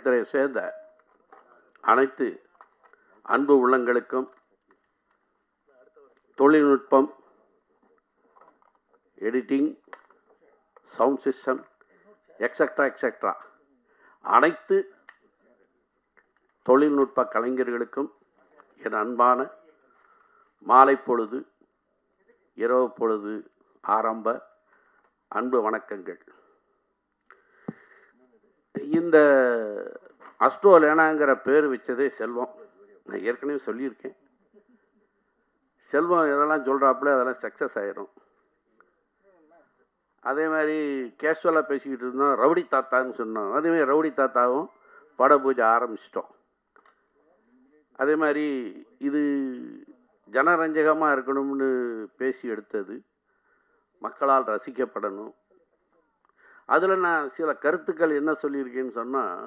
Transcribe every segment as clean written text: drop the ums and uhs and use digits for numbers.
திரைத்துறையை சேர்ந்த அனைத்து அன்பு உள்ளங்களுக்கும் தொழில்நுட்பம், எடிட்டிங், சவுண்ட் சிஸ்டம், எக்ஸெட்ரா அனைத்து தொழில்நுட்ப கலைஞர்களுக்கும் என் அன்பான மாலை பொழுது, இரவு பொழுது ஆரம்ப அன்பு வணக்கங்கள். இந்த அஸ்ட்ரோலேனாங்கிற பேர் வச்சதே செல்வம். நான் ஏற்கனவே சொல்லியிருக்கேன். செல்வம் எதெல்லாம் சொல்கிறாப்புல அதெல்லாம் சக்ஸஸ் ஆகிடும். அதே மாதிரி கேஷுவலாக பேசிக்கிட்டு இருந்தோம், ரவுடி தாத்தான்னு சொன்னோம். அதேமாதிரி ரவுடி தாத்தாவும் பட பூஜை ஆரம்பிச்சிட்டோம். அதே மாதிரி இது ஜனரஞ்சகமாக இருக்கணும்னு பேசி எடுத்தது, மக்களால் ரசிக்கப்படணும். அதில் நான் சில கருத்துக்கள் என்ன சொல்லியிருக்கேன்னு சொன்னால்,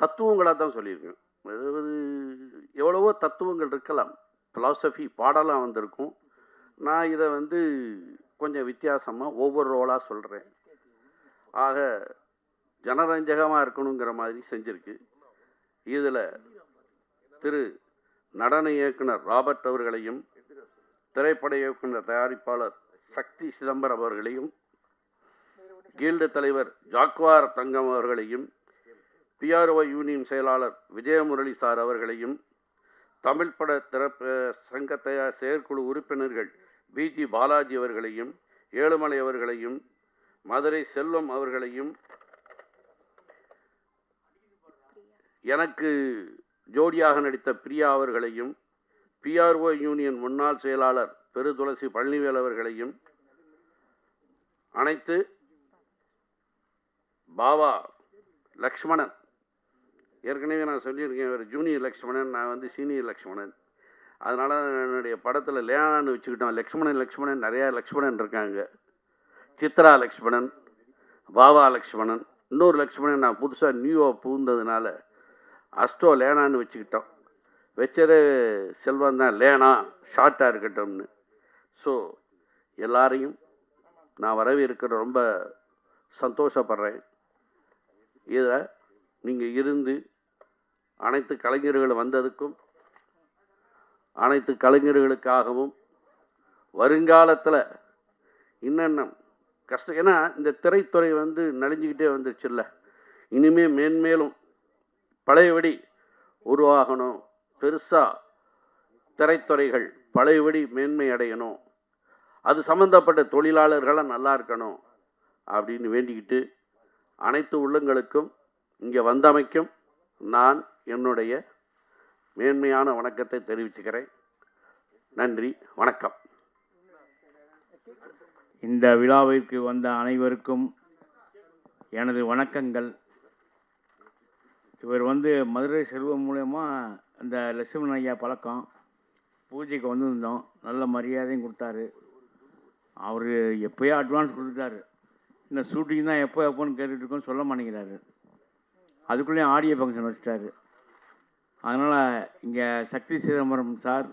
தத்துவங்களாக தான் சொல்லியிருக்கேன். அதாவது எவ்வளவோ தத்துவங்கள் இருக்கலாம், ஃபிலாசபி பாடலாம் வந்திருக்கும். நான் இதை கொஞ்சம் வித்தியாசமாக ஒவ்வொரு ரோலாக சொல்கிறேன். ஆக ஜனரஞ்சகமாக இருக்கணுங்கிற மாதிரி செஞ்சுருக்கு. இதில் திரு நடன இயக்குனர் ராபர்ட் அவர்களையும், திரைப்பட இயக்குனர் தயாரிப்பாளர் சக்தி சிதம்பரம் அவர்களையும், கீல்டு தலைவர் ஜாக்வார் தங்கம் அவர்களையும், பிஆர்ஓ யூனியன் செயலாளர் விஜயமுரளி சார் அவர்களையும், தமிழ் பட சங்க செயற்குழு உறுப்பினர்கள் பிஜி பாலாஜி அவர்களையும், ஏழுமலை அவர்களையும், மதுரை செல்வம் அவர்களையும், எனக்கு ஜோடியாக நடித்த பிரியா அவர்களையும், பிஆர்ஓ யூனியன் முன்னாள் செயலாளர் பெருதுளசி பழனிவேல் அவர்களையும், அனைத்து பாவா லக்ஷ்மணன், ஏற்கனவே நான் சொல்லியிருக்கேன், இவர் ஜூனியர் லக்ஷ்மணன், நான் சீனியர் லக்ஷ்மணன். அதனால் என்னுடைய படத்தில் லேனான்னு வச்சுக்கிட்டோம். லக்ஷ்மணன் நிறையா லக்ஷ்மணன் இருக்காங்க. சித்ரா லக்ஷ்மணன், பாவா லக்ஷ்மணன், இன்னொரு லக்ஷ்மணன் நான் புதுசாக நியூவாக புகுந்ததுனால அஸ்ட்ரோ லேனான்னு வச்சுக்கிட்டோம். வச்சது செல்வம் தான், லேனா ஷார்ட்டாக இருக்கட்டும்னு. ஸோ எல்லாரையும் நான் வரவேற்கிற ரொம்ப சந்தோஷப்படுறேன். இதை நீங்கள் இருந்து அனைத்து கலைஞர்கள் வந்ததுக்கும், அனைத்து கலைஞர்களுக்காகவும் வருங்காலத்தில் என்னென்ன கஷ்டம், ஏன்னா இந்த திரைத்துறை நலிஞ்சிக்கிட்டே வந்துருச்சுல்ல, இனிமேல் மேன்மேலும் பழையபடி உருவாகணும். பெருசாக திரைத்துறைகள் பழையபடி மேன்மை அடையணும், அது சம்மந்தப்பட்ட தொழிலாளர்களாக நல்லா இருக்கணும் அப்படின்னு வேண்டிக்கிட்டு, அனைத்து உள்ளங்களுக்கும் இங்கே வந்தமைக்கும் நான் என்னுடைய மேன்மையான வணக்கத்தை தெரிவிச்சுக்கிறேன். நன்றி, வணக்கம். இந்த விழாவிற்கு வந்த அனைவருக்கும் எனது வணக்கங்கள். இவர் மதுரை செல்வம் மூலயமா இந்த லட்சுமணன் ஐயா பழக்கம், பூஜைக்கு வந்திருந்தோம். நல்ல மரியாதையும் கொடுத்தாரு. அவர் எப்போயோ அட்வான்ஸ் கொடுத்துட்டாரு. இந்த ஷூட்டிங் தான் எப்போன்னு கேட்டுட்ருக்கோன்னு சொல்ல மாட்டேங்கிறாரு. அதுக்குள்ளேயும் ஆடியோ ஃபங்க்ஷன் வச்சுட்டாரு. அதனால் இங்கே சக்தி சிதம்பரம் சார்,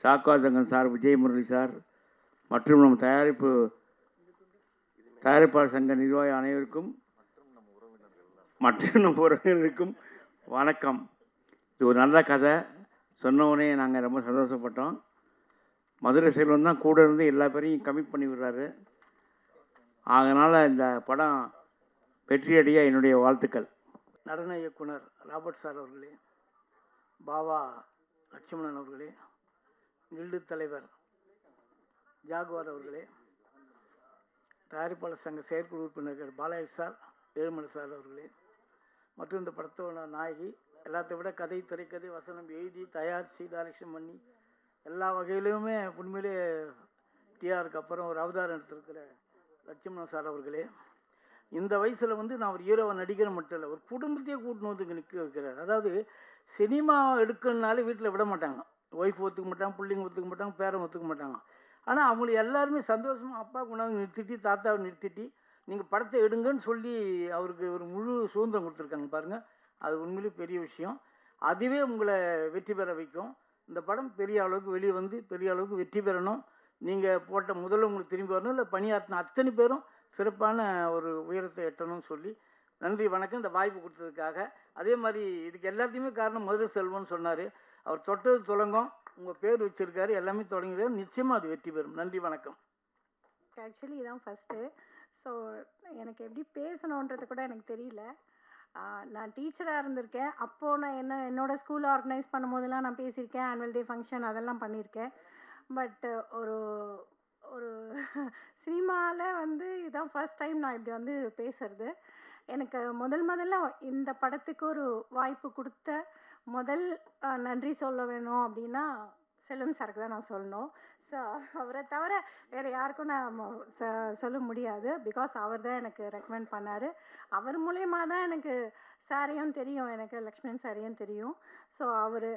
சாக்காதங்கன் சார், விஜயமுரளி சார் மற்றும் நம் தயாரிப்பாளர் சங்க நிர்வாகி அனைவருக்கும் மற்றும் நம் உறவினருக்கும் வணக்கம். இது ஒரு நல்ல கதை. சொன்னவுடனே நாங்கள் ரொம்ப சந்தோஷப்பட்டோம். மதுரை செல்வம் தான் கூட இருந்து எல்லா பேரையும் கமிட் பண்ணி விடுறாரு. அதனால் இந்த படம் வெற்றியடைய என்னுடைய வாழ்த்துக்கள். நடன இயக்குனர் ராபர்ட் சார் அவர்களே, பாவா லட்சுமணன் அவர்களே, கில்டு தலைவர் ஜாகுவார் அவர்களே, தயாரிப்பாளர் சங்க செயற்குழு உறுப்பினர்கள் பாலாஜி சார், ஏழுமலை சார் அவர்களே, மற்றும் இந்த படத்தோட நாயகி, எல்லாத்தை விட கதை, திரைக்கதை, வசனம் எழுதி தயாரித்து டைரக்ஷன் பண்ணி எல்லா வகையிலுமே உண்மையிலே டிஆருக்கு அப்புறம் ஒரு அவதாரம் எடுத்திருக்கிற லட்சுமணன் சார் அவர்களே, இந்த வயசில் நான் ஒரு ஹீரோவை நடிக்கிற மட்டும் இல்லை, ஒரு குடும்பத்தையே கூட்டணும் இங்கே நிற்க வைக்கிறார். அதாவது சினிமா எடுக்கணுனாலே வீட்டில் விட மாட்டாங்க, ஒய்ஃப் ஒத்துக்க மாட்டாங்க, பிள்ளைங்க ஒத்துக்க மாட்டாங்க, பேரன் ஒத்துக்க மாட்டாங்க. ஆனால் அவங்களை எல்லாருமே சந்தோஷமாக அப்பா கொண்டாந்து நிறுத்திட்டு, தாத்தாவை நிறுத்திட்டு நீங்கள் படத்தை எடுங்கன்னு சொல்லி அவருக்கு ஒரு முழு சுதந்திரம் கொடுத்துருக்காங்க பாருங்கள். அது உண்மையிலேயே பெரிய விஷயம். அதுவே உங்களை வெற்றி பெற வைக்கும். இந்த படம் பெரிய அளவுக்கு வெளியே பெரிய அளவுக்கு வெற்றி பெறணும். நீங்கள் போட்ட முதல்ல உங்களுக்கு திரும்பி வரணும், இல்லை பணியாற்றின அத்தனை பேரும் சிறப்பான ஒரு உயரத்தை எட்டணும்னு சொல்லி நன்றி வணக்கம் இந்த வாய்ப்பு கொடுத்ததுக்காக. அதே மாதிரி இதுக்கு எல்லாத்தையுமே காரணம் மதுரை செல்வம்னு சொன்னார். அவர் தொட்டது துலங்கம், உங்கள் பேர் வச்சுருக்காரு, எல்லாமே தொடங்கிடுறாரு. நிச்சயமாக அது வெற்றி பெறும். நன்றி வணக்கம். ஆக்சுவலி இதான் ஃபஸ்ட்டு. ஸோ எனக்கு எப்படி பேசணுன்றது கூட எனக்கு தெரியல. நான் டீச்சராக இருந்திருக்கேன். அப்போது நான் என்னோடய ஸ்கூல் ஆர்கனைஸ் பண்ணும்போதெல்லாம் நான் பேசியிருக்கேன். ஆனுவல் டே ஃபங்க்ஷன் அதெல்லாம் பண்ணியிருக்கேன். பட் ஒரு ஒரு சினிமாவில் வந்து இதுதான் ஃபர்ஸ்ட் டைம் நான் இப்படி வந்து பேசுகிறது. எனக்கு முதல்ல இந்த படத்துக்கு ஒரு வாய்ப்பு கொடுத்த முதல் நன்றி சொல்ல வேணும் அப்படின்னா செல்வம் சாருக்கு தான் நான் சொல்லணும். ஸோ அவரை தவிர வேறு யாருக்கும் நான் சொல்ல முடியாது. பிகாஸ் அவர் தான் எனக்கு ரெக்கமெண்ட் பண்ணார். அவர் மூலயமா தான் எனக்கு சாரையும் தெரியும், எனக்கு லக்ஷ்மண் சாரையும் தெரியும். ஸோ அவர்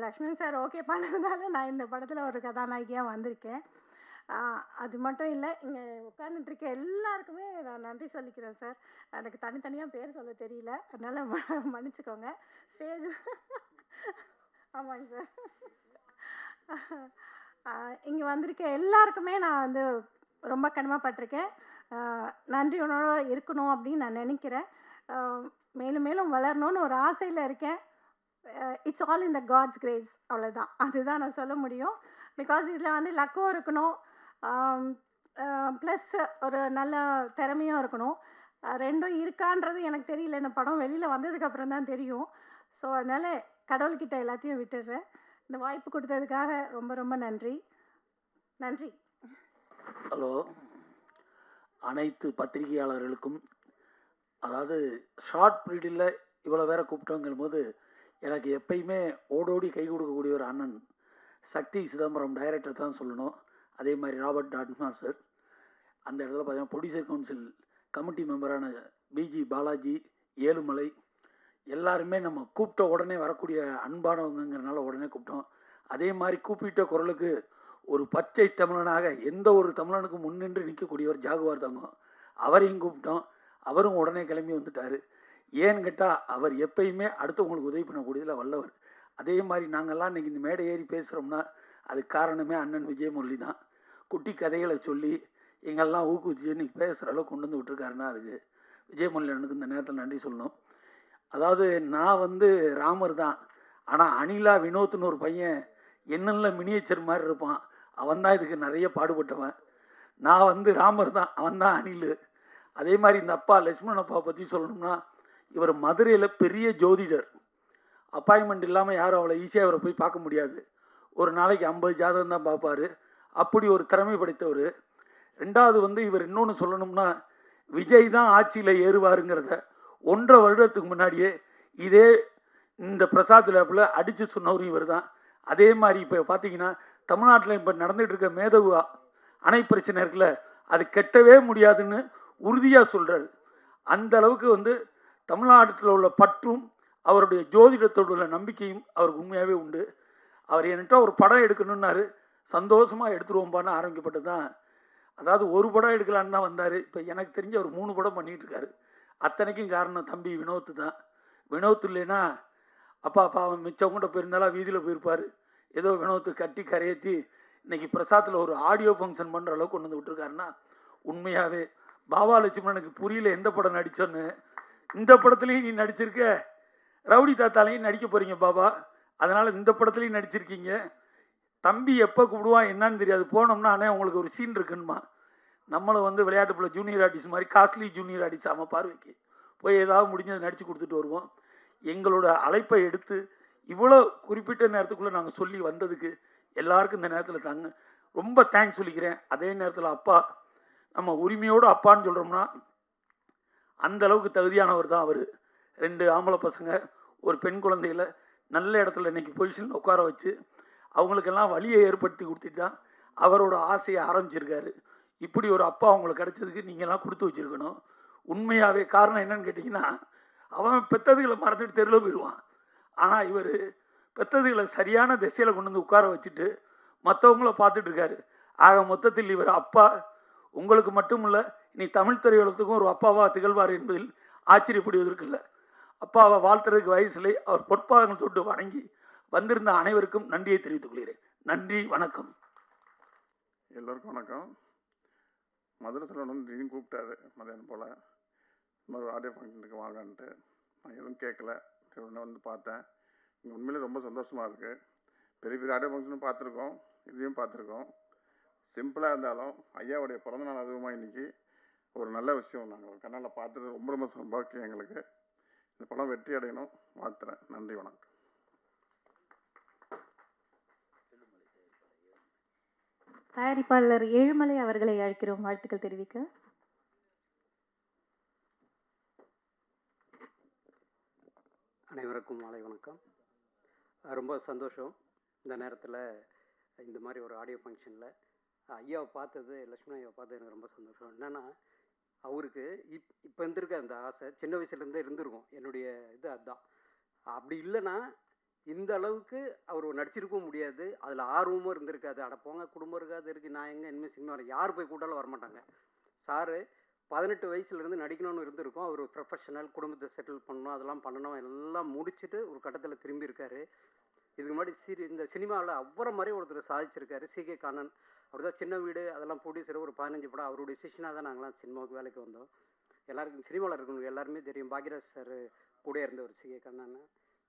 லக்ஷ்மண் சார் ஓகே பண்ணதுனால நான் இந்த படத்தில் ஒரு கதாநாயகியாக வந்திருக்கேன். அது மட்டும் இல்லை, இங்கே உட்காந்துட்டுருக்க எல்லாருக்குமே நான் நன்றி சொல்லிக்கிறேன் சார். எனக்கு தனித்தனியாக பேர் சொல்ல தெரியல, அதனால் மன்னிச்சுக்கோங்க. ஸ்டேஜ் ஆமாங்க சார். இங்கே வந்திருக்க எல்லாருக்குமே நான் வந்து ரொம்ப கடமைப்பட்டிருக்கேன். நன்றி உணர்வோடு இருக்கணும் அப்படின்னு நான் நினைக்கிறேன். மேலும் மேலும் வளரணும்னு ஒரு ஆசையில் இருக்கேன். It's all in the God's grace, அவ்வளோதான். அதுதான் நான் சொல்ல முடியும். பிகாஸ் இதில் வந்து லக்கும் இருக்கணும், ப்ளஸ் ஒரு நல்ல திறமையும் இருக்கணும். ரெண்டும் இருக்கான்றது எனக்கு தெரியல. இந்த படம் வெளியில் வந்ததுக்கப்புறம் தான் தெரியும். ஸோ அதனால் கடவுள்கிட்ட எல்லாத்தையும் விட்டுடுறேன். இந்த வாய்ப்பு கொடுத்ததுக்காக ரொம்ப ரொம்ப நன்றி. நன்றி. ஹலோ, அனைத்து பத்திரிகையாளர்களுக்கும், அதாவது ஷார்ட் பீரியடில் இவ்வளோ வேற கூப்பிட்டோங்கும் போது எனக்கு எப்பயுமே ஓடோடி கை கொடுக்கக்கூடிய ஒரு அண்ணன் சக்தி சிதம்பரம் டைரக்டர் தான் சொல்லணும். அதே மாதிரி ராபர்ட் டாட்மார் சார், அந்த இடத்துல பார்த்தீங்கன்னா ப்ரொடியூசர் கவுன்சில் கமிட்டி மெம்பரான பிஜி பாலாஜி, ஏழுமலை, எல்லாருமே நம்ம கூப்பிட்ட உடனே வரக்கூடிய அன்பானவங்கிறனால உடனே கூப்பிட்டோம். அதே மாதிரி கூப்பிட்ட குரலுக்கு ஒரு பச்சை தமிழனாக எந்த ஒரு தமிழனுக்கும் முன்னின்று நிற்கக்கூடியவர் ஜாகுவார் தங்கம், அவரையும் கூப்பிட்டோம். அவரும் உடனே கிளம்பி வந்துட்டார். ஏன்னு கேட்டால் அவர் எப்பயுமே அடுத்தவங்களுக்கு உதவி பண்ணக்கூடியதில் வல்லவர். அதே மாதிரி நாங்கள்லாம் இன்றைக்கி இந்த மேடை ஏறி பேசுகிறோம்னா அதுக்கு காரணமே அண்ணன் விஜயமுரளி தான். குட்டி கதைகளை சொல்லி எங்கெல்லாம் ஊக்குவிச்சு இன்றைக்கி பேசுகிற அளவுக்கு கொண்டு வந்து விட்டுருக்காருன்னா அதுக்கு விஜயமுரளி அண்ணனுக்கு இந்த நேரத்தில் நன்றி சொல்லணும். அதாவது நான் வந்து ராமர் தான், ஆனால் அனிலா வினோத்னு ஒரு பையன் என்னென்ன மினியேச்சர் மாதிரி இருப்பான், அவன் தான் இதுக்கு நிறைய பாடுபட்டவன். நான் வந்து ராமர் தான், அவன் தான் அனில். அதே மாதிரி இந்த அப்பா லட்சுமணன் அப்பாவை பற்றி சொல்லணும்னா, இவர் மதுரையில் பெரிய ஜோதிடர். அப்பாயின்மெண்ட் இல்லாமல் யாரும் அவ்வளோ ஈஸியாக அவரை போய் பார்க்க முடியாது. ஒரு நாளைக்கு 50 ஜாதகம் தான் பார்ப்பார். அப்படி ஒரு திறமை படைத்தவர். ரெண்டாவது வந்து இவர் இன்னொன்று சொல்லணும்னா, விஜய் தான் ஆட்சியில் ஏறுவாருங்கிறத 1.5 வருடத்துக்கு முன்னாடியே இதே இந்த பிரசாத் லேபில் அடித்து சொன்னவரும் இவர் தான். அதே மாதிரி இப்போ பார்த்தீங்கன்னா தமிழ்நாட்டில் இப்போ நடந்துகிட்டு இருக்க மேதகு அணை பிரச்சனை இருக்குல்ல, அது கெட்டவே முடியாதுன்னு உறுதியாக சொல்கிறாரு. அந்த அளவுக்கு வந்து தமிழ்நாட்டில் உள்ள பற்றும் அவருடைய ஜோதிடத்தோடு உள்ள நம்பிக்கையும் அவருக்கு உண்மையாகவே உண்டு. அவர் என்கிட்ட ஒரு படம் எடுக்கணுன்னாரு, சந்தோஷமாக எடுத்துருவோம்பான்னு ஆரம்பிக்கப்பட்டது தான். அதாவது ஒரு படம் எடுக்கலான்னு தான் வந்தார். இப்போ எனக்கு தெரிஞ்ச ஒரு 3 படம் பண்ணிகிட்டு இருக்காரு. அத்தனைக்கும் காரணம் தம்பி வினோத் தான். வினோத் இல்லைன்னா அப்பா அவன் மிச்சவங்கிட்ட போயிருந்தாலும் வீதியில் போயிருப்பார். ஏதோ வினோத்து கட்டி கரையேற்றி இன்றைக்கி பிரசாத்தில் ஒரு ஆடியோ ஃபங்க்ஷன் பண்ணுற அளவுக்கு கொண்டு வந்து விட்டுருக்காருன்னா உண்மையாகவே பாபா லட்சுமணனுக்கு புரியல எந்த படம் நடித்தோன்னு. இந்த படத்துலையும் நீ நடிச்சிருக்க, ரவுடி தாத்தாலையும் நடிக்க போகிறீங்க பாபா, அதனால் இந்த படத்துலையும் நடிச்சிருக்கீங்க. தம்பி எப்போ கூப்பிடுவான் என்னன்னு தெரியாது, போனோம்னா அண்ணே உங்களுக்கு ஒரு சீன் இருக்குன்னுமா. நம்மளும் வந்து விளையாட்டு பிள்ளை ஜூனியர் ஆர்டிஸ்ட் மாதிரி காஸ்ட்லி ஜூனியர் ஆர்டிஸ்ட் அவன் பார்வைக்கு போய் ஏதாவது முடிஞ்சது நடித்து கொடுத்துட்டு வருவோம். எங்களோட அழைப்பை எடுத்து இவ்வளோ குறிப்பிட்ட நேரத்துக்குள்ளே நாங்கள் சொல்லி வந்ததுக்கு எல்லாருக்கும் இந்த நேரத்தில் தாங்க ரொம்ப தேங்க்ஸ் சொல்லிக்கிறேன். அதே நேரத்தில் அப்பா, நம்ம உரிமையோடு அப்பான்னு சொல்கிறோம்னா அந்த அளவுக்கு தகுதியானவர் தான் அவர். 2 ஆம்பளை பசங்க, ஒரு பெண் குழந்தைகளை நல்ல இடத்துல இன்றைக்கி பொசிஷனில் உட்கார வச்சு அவங்களுக்கெல்லாம் வழியை ஏற்படுத்தி கொடுத்துட்டு தான் அவரோட ஆசையை ஆரம்பிச்சிருக்காரு. இப்படி ஒரு அப்பா அவங்களுக்கு கிடைச்சதுக்கு நீங்கள்லாம் கொடுத்து வச்சுருக்கணும். உண்மையாகவே காரணம் என்னன்னு கேட்டிங்கன்னா, அவன் பெற்றதுகளை மறந்துட்டு தெருவில் போயிடுவான். ஆனால் இவர் பெற்றதுகளை சரியான திசையில் கொண்டு வந்து உட்கார வச்சுட்டு மற்றவங்கள பார்த்துட்ருக்காரு. ஆக மொத்தத்தில் இவர் அப்பா உங்களுக்கு மட்டும் இல்லை, இனி தமிழ் திரையுலகத்துக்கும் ஒரு அப்பாவாக திகழ்வார் என்பதில் ஆச்சரியப்படுவதற்கு இல்லை. அப்பாவை வாழ்த்துறதுக்கு வயசிலே அவர் பொற்பாதங்கள் தொட்டு வணங்கி வந்திருந்த அனைவருக்கும் நன்றியை தெரிவித்துக் கொள்கிறேன். நன்றி, வணக்கம். எல்லோருக்கும் வணக்கம். மதுரை செல்வன் வந்து திடீர்னு கூப்பிட்டாரு மதியானம் போல். இந்த மாதிரி ஆடியோ ஃபங்க்ஷனுக்கு வாங்கன்ட்டு. நான் எதுவும் கேட்கல. சரி உடனே வந்து பார்த்தேன். இங்கே உண்மையிலே ரொம்ப சந்தோஷமாக இருக்குது. பெரிய பெரிய ஆடியோ ஃபங்க்ஷனும் பார்த்துருக்கோம், இதையும் பார்த்துருக்கோம். சிம்பிளாக இருந்தாலும் ஐயாவுடைய பிறந்தநாள் அதுவுமா இன்றைக்கி ஒரு நல்ல விஷயம். நாங்கள் கண்ணால் பார்த்தது ரொம்ப ரொம்ப சௌபாக்கியம் எங்களுக்கு. இந்த படம் வெற்றி அடையணும் வாழ்த்துறேன். நன்றி, வணக்கம். தயாரிப்பாளர் ஏழுமலை அவர்களை அழைக்கிறோம் வாழ்த்துக்கள் தெரிவிக்க. அனைவருக்கும் மாலை வணக்கம். ரொம்ப சந்தோஷம் இந்த நேரத்தில் இந்த மாதிரி ஒரு ஆடியோ ஃபங்க்ஷனில் ஐயாவை பார்த்தது, லக்ஷ்மண் ஐயாவை பார்த்தது எனக்கு ரொம்ப சந்தோஷம். என்னென்னா அவருக்கு இப்போ இருந்திருக்க அந்த ஆசை சின்ன வயசுலேருந்தே இருந்திருக்கும். என்னுடைய இது அதுதான். அப்படி இல்லைன்னா இந்த அளவுக்கு அவர் நடிச்சிருக்கவும் முடியாது. அதில் ஆர்வமும் இருந்திருக்காது. அட போங்க, குடும்பம் இருக்காது இருக்குது, நான் எங்கே இனிமேல் சினிமா யார் போய் கூட்டாலும் வரமாட்டாங்க. சாரு 18 வயசுலேருந்து நடிக்கணும்னு இருந்திருக்கும். அவர் ப்ரொஃபஷனல், குடும்பத்தை செட்டில் பண்ணணும், அதெல்லாம் பண்ணணும், எல்லாம் முடிச்சுட்டு ஒரு கட்டத்தில் திரும்பி இருக்கார். இதுக்கு முன்னாடி இந்த சினிமாவில் அவரை மாதிரி ஒருத்தர் சாதிச்சிருக்காரு, சி.கே. கண்ணன். அவர் தான் சின்ன வீடு அதெல்லாம் ப்ரொடியூசர், ஒரு 15 படம் அவருடைய சிஷனாக தான் நாங்களாம் சினிமாவுக்கு வேலைக்கு வந்தோம். எல்லாருக்கும் சினிமாவில் இருக்கணும் எல்லாருமே தெரியும். பாக்யராஜ் சார் கூட இருந்த ஒரு சி.கே. கண்ணன்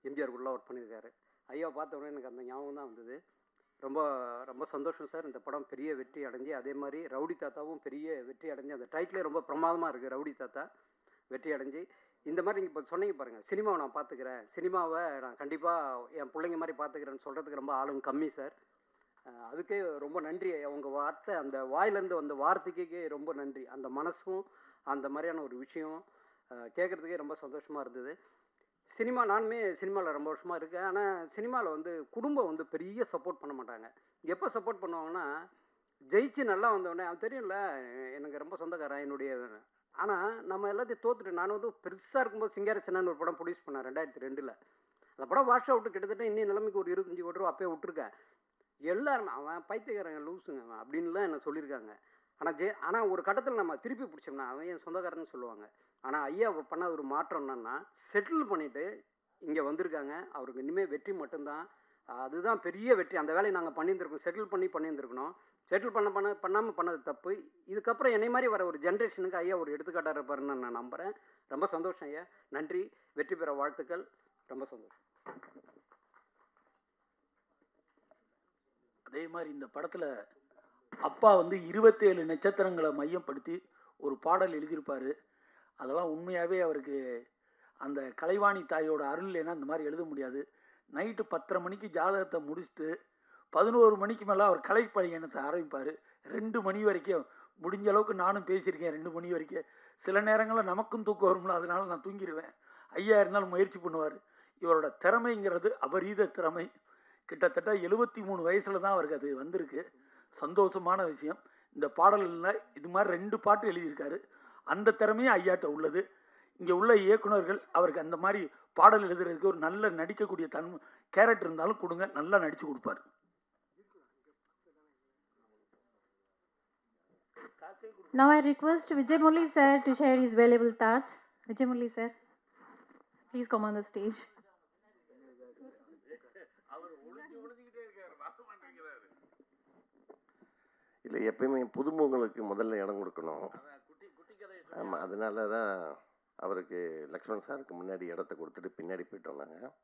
எம்ஜிஆர் கூட ஒர்க் பண்ணியிருக்காரு. ஐயா பார்த்த உடனே எனக்கு அந்த ஞாபகம் தான் வந்தது. ரொம்ப ரொம்ப சந்தோஷம் சார். இந்த படம் பெரிய வெற்றி அடைஞ்சு, அதே மாதிரி ரவுடி தாத்தாவும் பெரிய வெற்றி அடைஞ்சு, அந்த டைட்டிலே ரொம்ப பிரமாதமாக இருக்குது, ரவுடி தாத்தா வெற்றி அடைஞ்சு. இந்த மாதிரி நீங்கள் இப்போ சொன்னீங்க பாருங்கள், சினிமாவை நான் பார்த்துக்கிறேன், சினிமாவை நான் கண்டிப்பாக என் பிள்ளைங்க மாதிரி பார்த்துக்கிறேன்னு சொல்கிறதுக்கு ரொம்ப ஆளுங்க கம்மி சார். அதுக்கே ரொம்ப நன்றி. அவங்க வார்த்தை, அந்த வாயிலேருந்து வந்த வார்த்தைக்கே ரொம்ப நன்றி. அந்த மனசும் அந்த மாதிரியான ஒரு விஷயம் கேட்குறதுக்கே ரொம்ப சந்தோஷமாக இருந்தது. சினிமா, நானுமே சினிமாவில் ரொம்ப வருஷமாக இருக்கேன். ஆனால் சினிமாவில் குடும்பம் பெரிய சப்போர்ட் பண்ண மாட்டாங்க. எப்போ சப்போர்ட் பண்ணுவாங்கன்னா, ஜெயிச்சு நல்லா வந்தோடனே, அது தெரியும்ல, எனக்கு ரொம்ப சொந்தக்காரன் என்னுடைய. ஆனால் நம்ம எல்லாத்தையும் தோத்துட்டு, நான் பெருசாக இருக்கும்போது சிங்கார சின்னன்னு ஒரு படம் ப்ரொடியூஸ் பண்ணேன் 2002. அந்த படம் வாஷ் அவுட்டு கிட்டத்தட்ட இன்னும் நிலைமைக்கு ஒரு 25 கோடி ரூபா அப்பயே விட்டுருக்கேன். எல்லாருமே அவன் பைத்தியக்காரங்க, லூஸுங்க அவன் அப்படின்லாம் என்ன சொல்லியிருக்காங்க. ஆனால் ஒரு கட்டத்தில் நம்ம திருப்பி பிடிச்சோம்னா அவன் என் சொந்தக்காரன்னு சொல்லுவாங்க. ஆனால் ஐயா பண்ண ஒரு மாற்றம் என்னன்னா, செட்டில் பண்ணிவிட்டு இங்கே வந்திருக்காங்க. அவருக்கு இனிமேல் வெற்றி மட்டும்தான். அதுதான் பெரிய வெற்றி. அந்த வேலையை நாங்கள் பண்ணியிருந்துருக்கோம், செட்டில் பண்ணியிருந்துருக்கணும். செட்டில் பண்ணாமல் பண்ணது தப்பு. இதுக்கப்புறம் என்னை மாதிரி வர ஒரு ஜென்ரேஷனுக்கு ஐயா ஒரு எடுத்துக்காட்டாக இருப்பாருன்னு நான் நம்புகிறேன். ரொம்ப சந்தோஷம் ஐயா, நன்றி, வெற்றி பெற வாழ்த்துக்கள். ரொம்ப சந்தோஷம். அதே மாதிரி இந்த படத்தில் அப்பா 27 நட்சத்திரங்களை மையப்படுத்தி ஒரு பாடல் எழுதியிருப்பார். அதெல்லாம் உண்மையாகவே அவருக்கு அந்த கலைவாணி தாயோட அருள் இல்லைன்னா இந்த மாதிரி எழுத முடியாது. நைட்டு 10:30 மணிக்கு ஜாதகத்தை முடிச்சுட்டு 11 மணிக்கு மேலே அவர் கலைப்பயணத்தை ஆரம்பிப்பார். 2 மணி வரைக்கும். முடிஞ்ச அளவுக்கு நானும் பேசியிருக்கேன் 2 மணி வரைக்கும். சில நேரங்களில் நமக்கும் தூக்கம் வரும்ல, அதனால நான் தூங்கிடுவேன். ஐயா இருந்தாலும் முயற்சி பண்ணுவார். இவரோட திறமைங்கிறது அபரீத திறமை. கிட்டத்தட்ட 73 வயசில் தான் அவருக்கு அது வந்திருக்கு. சந்தோஷமான விஷயம். இந்த பாடலில் இது மாதிரி 2 பாட்டு எழுதியிருக்காரு. அந்த திறமையும் ஐயாட்ட உள்ளது. இங்கே உள்ள இயக்குனர்கள் அவருக்கு அந்த மாதிரி பாடல் எழுதுறதுக்கு ஒரு நல்ல நடிக்கக்கூடிய கேரக்டர் இருந்தாலும் கொடுங்க, நல்லா நடித்து கொடுப்பார். Now I request Vijay Murli sir to share his valuable thoughts. Vijay Murli sir, please come on the stage. இல்லை, எப்பயுமே புதுமுகங்களுக்கு முதல்ல இடம் கொடுக்கணும். ஆமாம், அதனால தான் அவருக்கு லக்ஷ்மண் சாருக்கு முன்னாடி இடத்த கொடுத்துட்டு பின்னாடி போயிட்டோம் நாங்கள்.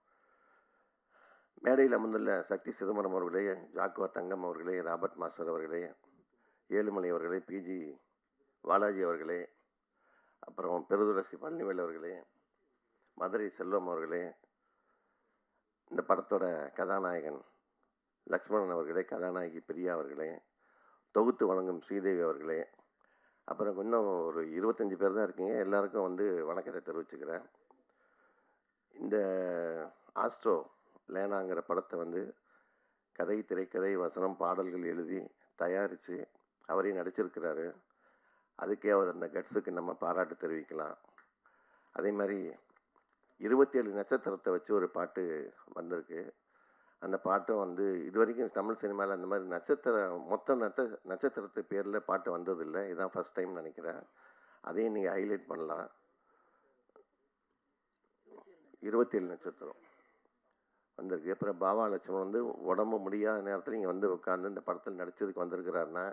மேடையில் முதல்ல சக்தி சிதம்பரம் அவர்களே, ஜாக்குவா தங்கம் அவர்களே, ராபர்ட் மாஸ்டர் அவர்களே, ஏழுமலை அவர்களே, பிஜி பாலாஜி அவர்களே, அப்புறம் பெருதுரசி பழனிவேல் அவர்களே, மதுரை செல்வம் அவர்களே, இந்த படத்தோட கதாநாயகன் லக்ஷ்மணன் அவர்களே, கதாநாயகி பிரியா அவர்களே, தொகுத்து வழங்கும் ஸ்ரீதேவி அவர்களே, அப்புறம் இன்னும் ஒரு 25 பேர் தான் இருக்கீங்க. எல்லாருக்கும் வணக்கத்தை தெரிவிச்சுக்கிறேன். இந்த ஆஸ்ட்ரோ லேனாங்கிற படத்தை கதை, திரைக்கதை, வசனம், பாடல்கள் எழுதி தயாரித்து அவரையும் நடிச்சிருக்கிறாரு. அதுக்கே அவர் அந்த கட்ஸுக்கு நம்ம பாராட்டு தெரிவிக்கலாம். அதே மாதிரி 27 நட்சத்திரத்தை வச்சு ஒரு பாட்டு வந்திருக்கு. அந்த பாட்டும் இது வரைக்கும் தமிழ் சினிமாவில் அந்த மாதிரி மொத்த நட்சத்திரத்து பேரில் பாட்டு வந்ததில்லை. இதுதான் ஃபஸ்ட் டைம் நினைக்கிறேன். அதையும் நீங்கள் ஹைலைட் பண்ணலாம். 27 நட்சத்திரம் வந்திருக்கு. அப்புறம் பாபா லட்சுமணன் உடம்பு முடியாத நேரத்தில் இங்கே உட்காந்து இந்த படத்தில் நடித்ததுக்கு வந்திருக்கிறாருன்னா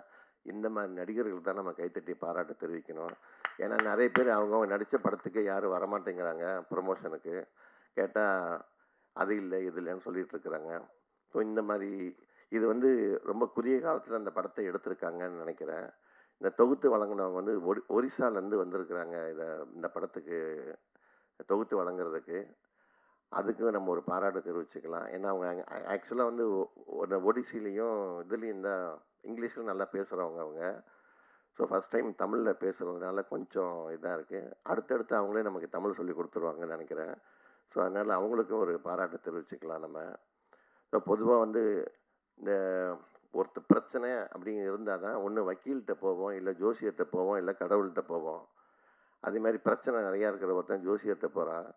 இந்த மாதிரி நடிகர்களுக்கு தான் நம்ம கைத்தட்டி பாராட்டு தெரிவிக்கணும். ஏன்னா நிறைய பேர் அவங்கவுங்க நடித்த படத்துக்கு யாரும் வரமாட்டேங்கிறாங்க ப்ரமோஷனுக்கு. கேட்டால் அது இல்லை இது இல்லைன்னு சொல்லிட்டு இருக்கிறாங்க. ஸோ இந்த மாதிரி இது வந்து ரொம்ப குறுகிய காலத்தில் அந்த படத்தை எடுத்திருக்காங்கன்னு நினைக்கிறேன். இந்த தொகுத்து வழங்கினவங்க வந்து ஒரிசாலேருந்து வந்திருக்கிறாங்க இந்த படத்துக்கு தொகுத்து வழங்குறதுக்கு. அதுக்கு நம்ம ஒரு பாராட்டு தெரிவிச்சுக்கலாம். ஏன்னா அவங்க ஆக்சுவலாக வந்து ஒடிசிலையும் இதுலேயும் தான் இங்கிலீஷில் நல்லா பேசுகிறவங்க அவங்க. ஸோ ஃபஸ்ட் டைம் தமிழில் பேசுகிறதுனால கொஞ்சம் இதாக இருக்குது. அடுத்தடுத்து அவங்களே நமக்கு தமிழ் சொல்லி கொடுத்துருவாங்கன்னு நினைக்கிறேன். ஸோ அதனால் அவங்களுக்கும் ஒரு பாராட்டு தெரிவிச்சுக்கலாம் நம்ம. ஸோ பொதுவாக வந்து இந்த ஒருத்தர் பிரச்சனை அப்படிங்க இருந்தால் தான் ஒன்று வக்கீல்கிட்ட போவோம், இல்லை ஜோசியர்கிட்ட போவோம், இல்லை கடவுள்கிட்ட போவோம். அதே மாதிரி பிரச்சனை நிறையா இருக்கிற ஒருத்தன் ஜோசியர்கிட்ட போகிறான்.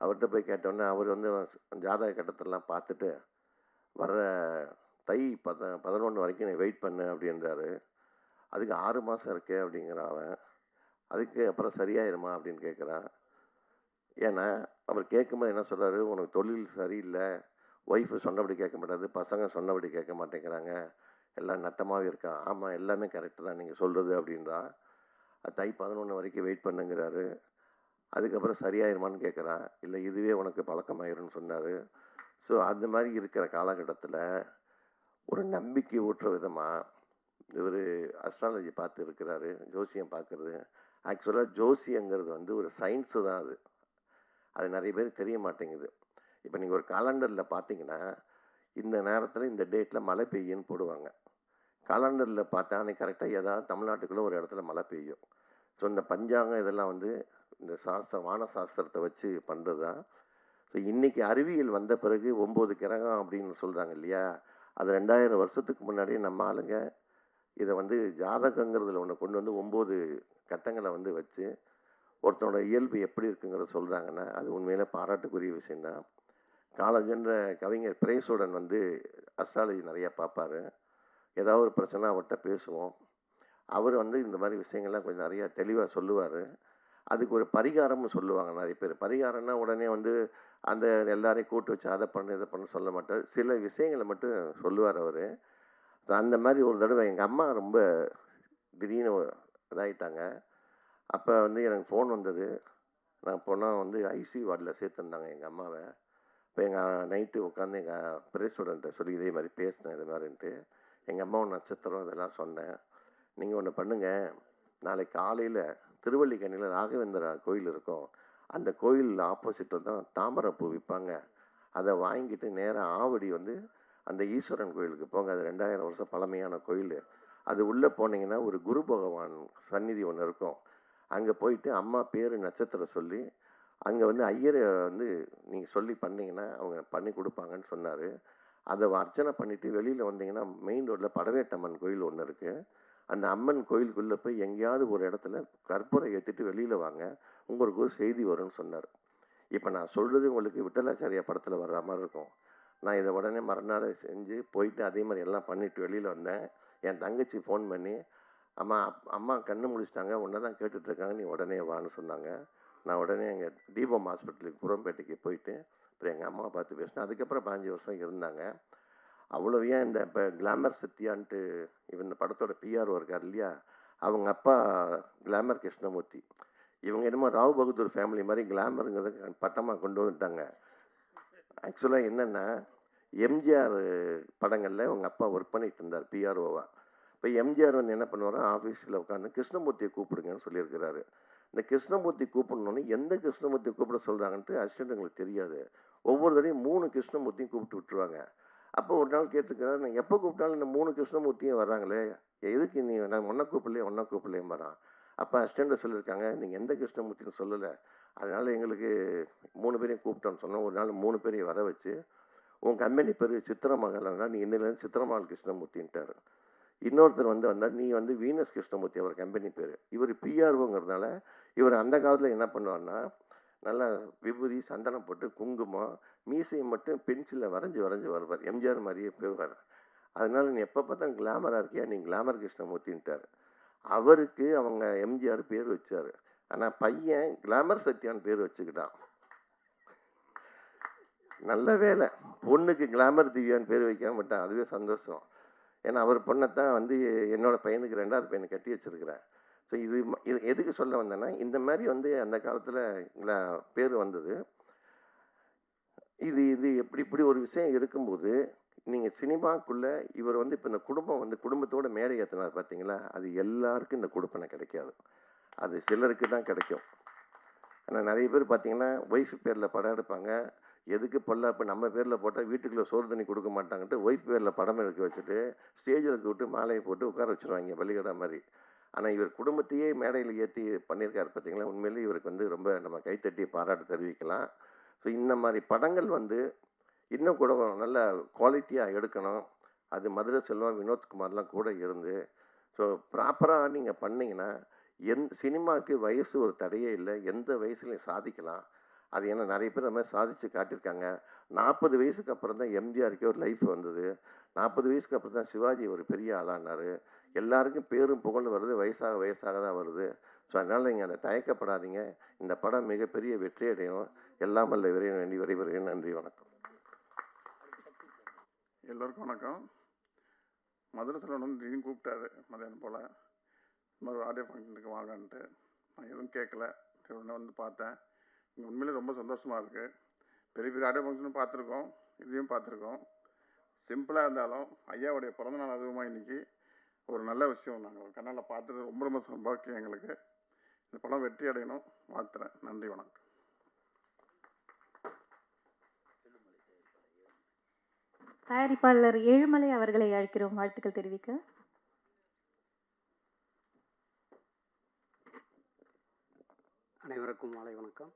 அவர்கிட்ட போய் கேட்டோன்னே அவர் வந்து ஜாதக கட்டத்தெல்லாம் பார்த்துட்டு வர்ற தை 11 வரைக்கும் நீ வெயிட் பண்ணு அப்படின்றாரு. அதுக்கு 6 மாதம் இருக்கே அப்படிங்கிறான் அவன். அதுக்கு அப்புறம் சரியாயிருமா அப்படின்னு கேட்குறான். ஏன்னா அவர் கேட்கும்போது என்ன சொல்கிறாரு, உனக்கு தொழில் சரியில்லை, ஒய்ஃபு சொன்னபடி கேட்க மாட்டாது, பசங்க சொன்னபடி கேட்க மாட்டேங்கிறாங்க, எல்லாம் நட்டமாகவே இருக்கான். ஆமாம் எல்லாமே கரெக்டு தான் நீங்கள் சொல்கிறது அப்படின்றான். தை 11 வரைக்கும் வெயிட் பண்ணுங்கிறாரு. அதுக்கப்புறம் சரியாயிருமான்னு கேட்குறான். இல்லை இதுவே உனக்கு பழக்கமாயிருன்னு சொன்னார். ஸோ அந்த மாதிரி இருக்கிற காலகட்டத்தில் ஒரு நம்பிக்கை ஊட்டுற விதமாக இவர் அஸ்ட்ராலஜி பார்த்து இருக்கிறாரு. ஜோசியம் பார்க்குறது ஆக்சுவலாக ஜோசியங்கிறது வந்து ஒரு சயின்ஸு தான். அது நிறைய பேர் தெரிய மாட்டேங்குது. இப்போ நீங்கள் ஒரு காலண்டரில் பார்த்தீங்கன்னா இந்த நேரத்தில் இந்த டேட்டில் மழை பெய்யுன்னு போடுவாங்க. காலண்டரில் பார்த்தா அன்றைக்கி கரெக்டாக ஏதாவது தமிழ்நாட்டுக்குள்ளே ஒரு இடத்துல மழை பெய்யும். ஸோ இந்த பஞ்சாங்கம் இதெல்லாம் வந்து இந்த வான சாஸ்திரத்தை வச்சு பண்ணுறது தான். ஸோ இன்றைக்கி அறிவியல் வந்த பிறகு 9 கிரகம் அப்படின்னு சொல்கிறாங்க இல்லையா, அது 2000 வருஷத்துக்கு முன்னாடியே நம்ம ஆளுங்க இதை வந்து ஜாதகங்கிறதுல ஒன்று கொண்டு வந்து 9 கட்டங்களை வந்து வச்சு ஒருத்தனோட இயல்பு எப்படி இருக்குங்கிறத சொல்கிறாங்கன்னா அது உண்மையிலே பாராட்டுக்குரிய விஷயந்தான். காலஞ்சென்ற கவிஞர் பிரேசோடன் வந்து அஸ்ட்ராலஜி நிறையா பார்ப்பார். ஏதாவது ஒரு பிரச்சனை அவர்கிட்ட பேசுவோம். அவர் வந்து இந்த மாதிரி விஷயங்கள்லாம் கொஞ்சம் நிறையா தெளிவாக சொல்லுவார். அதுக்கு ஒரு பரிகாரம்னு சொல்லுவாங்க நிறைய பேர். பரிகாரம்னா உடனே வந்து அந்த எல்லாரையும் கூட்டு வச்சு அதை பண்ணு இதை பண்ணு சொல்ல மாட்டார். சில விஷயங்களை மட்டும் சொல்லுவார் அவர். ஸோ அந்த மாதிரி ஒரு தடவை எங்கள் அம்மா ரொம்ப திடீர்னு இதாகிட்டாங்க. அப்போ வந்து எனக்கு ஃபோன் வந்தது. நான் போனால் வந்து ஐசியூ வார்டில் சேர்த்துருந்தாங்க எங்கள் அம்மாவை. இப்போ எங்கள் நைட்டு உட்காந்து எங்கள் பிரேசிடெண்ட்டை சொல்லி இதே மாதிரி பேசினேன் இது மாதிரின்ட்டு. எங்கள் அம்மாவும் நட்சத்திரம் இதெல்லாம் சொன்னேன். நீங்கள் ஒன்று பண்ணுங்கள், நாளைக்கு காலையில் திருவல்லிக்கேணியில் ராகவேந்திரா கோயில் இருக்கும். அந்த கோயில் ஆப்போசிட்டில் தான் தாமரைப்பூ விற்பாங்க. அதை வாங்கிட்டு நேராக ஆவடி வந்து அந்த ஈஸ்வரன் கோயிலுக்கு போங்க. அது 2000 வருஷம் பழமையான கோயில். அது உள்ளே போனீங்கன்னா ஒரு குரு பகவான் சந்நிதி ஒன்று இருக்கும். அங்கே போயிட்டு அம்மா பேர் நட்சத்திரம் சொல்லி அங்கே வந்து ஐயரை வந்து நீங்கள் சொல்லி பண்ணிங்கன்னா அவங்க பண்ணி கொடுப்பாங்கன்னு சொன்னார். அதை அர்ச்சனை பண்ணிவிட்டு வெளியில் வந்தீங்கன்னா மெயின் ரோட்டில் படவேட்டம்மன் கோயில் ஒன்று இருக்குது. அந்த அம்மன் கோயிலுக்குள்ளே போய் எங்கேயாவது ஒரு இடத்துல கற்பூரை ஏற்றிட்டு வெளியில் வாங்க, உங்களுக்கு ஒரு செய்தி வரும்னு சொன்னார். இப்போ நான் சொல்கிறது உங்களுக்கு விட்டலாச்சாரியா படத்தில் வர்ற மாதிரி இருக்கும். நான் இதை உடனே மறுநாள் செஞ்சு போயிட்டு அதே மாதிரி எல்லாம் பண்ணிவிட்டு வெளியில் வந்தேன். என் தங்கச்சி ஃபோன் பண்ணி, அம்மா கண்ணு முழிச்சிட்டாங்க, உன்னை தான் கேட்டுட்ருக்காங்க, நீ உடனே வான்னு சொன்னாங்க. நான் உடனே எங்கள் தீபம் ஹாஸ்பிட்டலுக்கு புறம்பேட்டைக்கு போயிட்டு அப்புறம் எங்கள் அம்மா பார்த்து பேசினேன். அதுக்கப்புறம் 5 வருஷம் இருந்தாங்க. அவ்வளோ ஏன் இந்த இப்போ கிளாமர் சத்யான்ட்டு இவன் இந்த படத்தோட பிஆர்ஓ இருக்கார் இல்லையா, அவங்க அப்பா கிளாமர் கிருஷ்ணமூர்த்தி. இவங்க என்னமோ ராவ் பகதூர் ஃபேமிலி மாதிரி கிளாமருங்கிறத பட்டமாக கொண்டு வந்துட்டாங்க. ஆக்சுவலாக என்னென்னா எம்ஜிஆர் படங்களில் அவங்க அப்பா ஒர்க் பண்ணிகிட்டு இருந்தார் பிஆர்ஓவாக. இப்போ எம்ஜிஆர் வந்து என்ன பண்ணுவாரோ ஆஃபீஸில் உட்காந்து கிருஷ்ணமூர்த்தியை கூப்பிடுங்கன்னு சொல்லியிருக்கிறாரு. இந்த கிருஷ்ணமூர்த்தி கூப்பிடணுன்னு எந்த கிருஷ்ணமூர்த்தி கூப்பிட சொல்கிறாங்கன்ட்டு அசிஸ்டண்ட்டுங்களுக்கு தெரியாது. ஒவ்வொரு தடையும் 3 கிருஷ்ணமூர்த்தியும் கூப்பிட்டு விட்டுருவாங்க. அப்போ ஒரு நாள் கேட்டுருக்கிறாரு, நான் எப்போ கூப்பிட்டாலும் இந்த 3 கிருஷ்ணமூர்த்தியும் வர்றாங்களே, எதுக்கு நீ நான் ஒன்றை கூப்பிடலையே வரான். அப்போ அசிஸ்டண்ட்டை சொல்லியிருக்காங்க, நீங்கள் எந்த கிருஷ்ணமூர்த்தின்னு சொல்லலை, அதனால் எங்களுக்கு 3 பேரையும் கூப்பிட்டோன்னு சொன்னோம். ஒரு நாள் 3 பேரையும் வர வச்சு உன் கம்பெனி பேர் சித்திரமகள்னா நீ இன்னிலேருந்து சித்திரமகள் கிருஷ்ணமூர்த்தின்ட்டார். இன்னொருத்தர் வந்தார், நீ வந்து வீனஸ் கிருஷ்ணமூர்த்தி அவர் கம்பெனி பேர். இவர் பிஆர்ஓங்கிறதுனால இவர் அந்த காலத்தில் என்ன பண்ணுவார்னா நல்லா விபூதி சந்தனம் போட்டு குங்குமம் மீசையை மட்டும் பென்சிலில் வரைஞ்சி வருவார். எம்ஜிஆர் மாதிரியே போவார். அதனால நீ எப்போ பார்த்தா கிளாமராக இருக்கியா, நீ கிளாமர் கிருஷ்ணமூர்த்தின்ட்டார். அவருக்கு அவங்க எம்ஜிஆர் பேர் வச்சார். ஆனால் பையன் கிளாமர் சத்யான்னு பேர் வச்சுக்கிட்டான். நல்ல வேலை, பொண்ணுக்கு கிளாமர் திவ்யான்னு பேர் வைக்காம விட்டான். அதுவே சந்தோஷம். ஏன்னா அவர் பொண்ணைத்தான் வந்து என்னோடய பையனுக்கு 2வது பையனை கட்டி வச்சுருக்கிறேன். ஸோ இது இது எதுக்கு சொல்ல வந்தேன்னா, இந்த மாதிரி வந்து அந்த காலத்தில் பேர் வந்தது. இது இது இப்படி ஒரு விஷயம் இருக்கும்போது, நீங்கள் சினிமாக்குள்ளே இவர் வந்து இப்போ இந்த குடும்பம் வந்து குடும்பத்தோட மேடை ஏற்றினார் பார்த்தீங்களா, அது எல்லாருக்கும் இந்த கொடுப்பனை கிடைக்காது. அது சிலருக்கு தான் கிடைக்கும். ஆனால் நிறைய பேர் பார்த்தீங்கன்னா ஒய்ஃப் பேரில் படம் எடுப்பாங்க. எதுக்கு பொல்லாப்பு நம்ம பேரில் போட்டால் வீட்டுக்குள்ளே சோறு தண்ணி கொடுக்க மாட்டாங்கன்ட்டு ஒய்ஃப் பேரில் படம் எடுக்க வச்சுட்டு ஸ்டேஜில் விட்டு மாலையை போட்டு உட்கார வச்சுருவாங்க பள்ளிக்கடை மாதிரி. ஆனால் இவர் குடும்பத்தையே மேடையில் ஏற்றி பண்ணியிருக்காரு பார்த்தீங்களா, உண்மையிலேயே இவருக்கு வந்து ரொம்ப நம்ம கைத்தட்டி பாராட்டு தெரிவிக்கலாம். ஸோ இந்த மாதிரி படங்கள் வந்து இன்னும் கூட நல்ல குவாலிட்டியாக எடுக்கணும். அது மதுரை செல்வம், வினோத்குமார்லாம் கூட இருந்து ஸோ ப்ராப்பராக நீங்கள் பண்ணிங்கன்னா சினிமாவுக்கு வயசு ஒரு தடையே இல்லை. எந்த வயசுலையும் சாதிக்கலாம். அது ஏன்னா நிறைய பேர் அந்த மாதிரி சாதித்து காட்டியிருக்காங்க. 40 வயசுக்கு அப்புறம் தான் எம்ஜிஆருக்கே ஒரு லைஃப் வந்தது. 40 வயசுக்கு அப்புறம் தான் சிவாஜி ஒரு பெரிய ஆளானார். எல்லாருக்கும் பேரும் புகழும் வருது, வயசாக தான் வருது. ஸோ அதனால் நீங்கள் அதை தயக்கப்படாதீங்க. இந்த படம் மிகப்பெரிய வெற்றி அடையும். எல்லாம் வல்ல இறைவனை வேண்டி விடைபெறுகிறேன். நன்றி, வணக்கம். எல்லோருக்கும் வணக்கம். மதுரை செல்வன் வந்து திடீர்னு கூப்பிட்டாரு மதியானம் போல், இந்த மாதிரி ஆடியோ ஃபங்க்ஷனுக்கு வாங்கன்ட்டு. நான் எதுவும் கேட்கல. சரி உடனே வந்து பார்த்தேன். இங்கே உண்மையிலே ரொம்ப சந்தோஷமாக இருக்குது. பெரிய பெரிய ஆடியோ ஃபங்க்ஷனும் பார்த்துருக்கோம், இதையும் பார்த்துருக்கோம். சிம்பிளாக இருந்தாலும் ஐயாவுடைய பிறந்தநாள் அதுவுமா இன்றைக்கி ஒரு நல்ல விஷயம். நாங்கள் கண்ணால் பார்த்தது ரொம்ப ரொம்ப சம்பாக்கியம் எங்களுக்கு. இந்த படம் வெற்றி அடையணும் வாழ்த்துறேன். நன்றி, வணக்கம். தயாரிப்பாளர் ஏழுமலை அவர்களை அழைக்கிறோம் வாழ்த்துக்கள் தெரிவிக்க. அனைவருக்கும் மாலை வணக்கம்.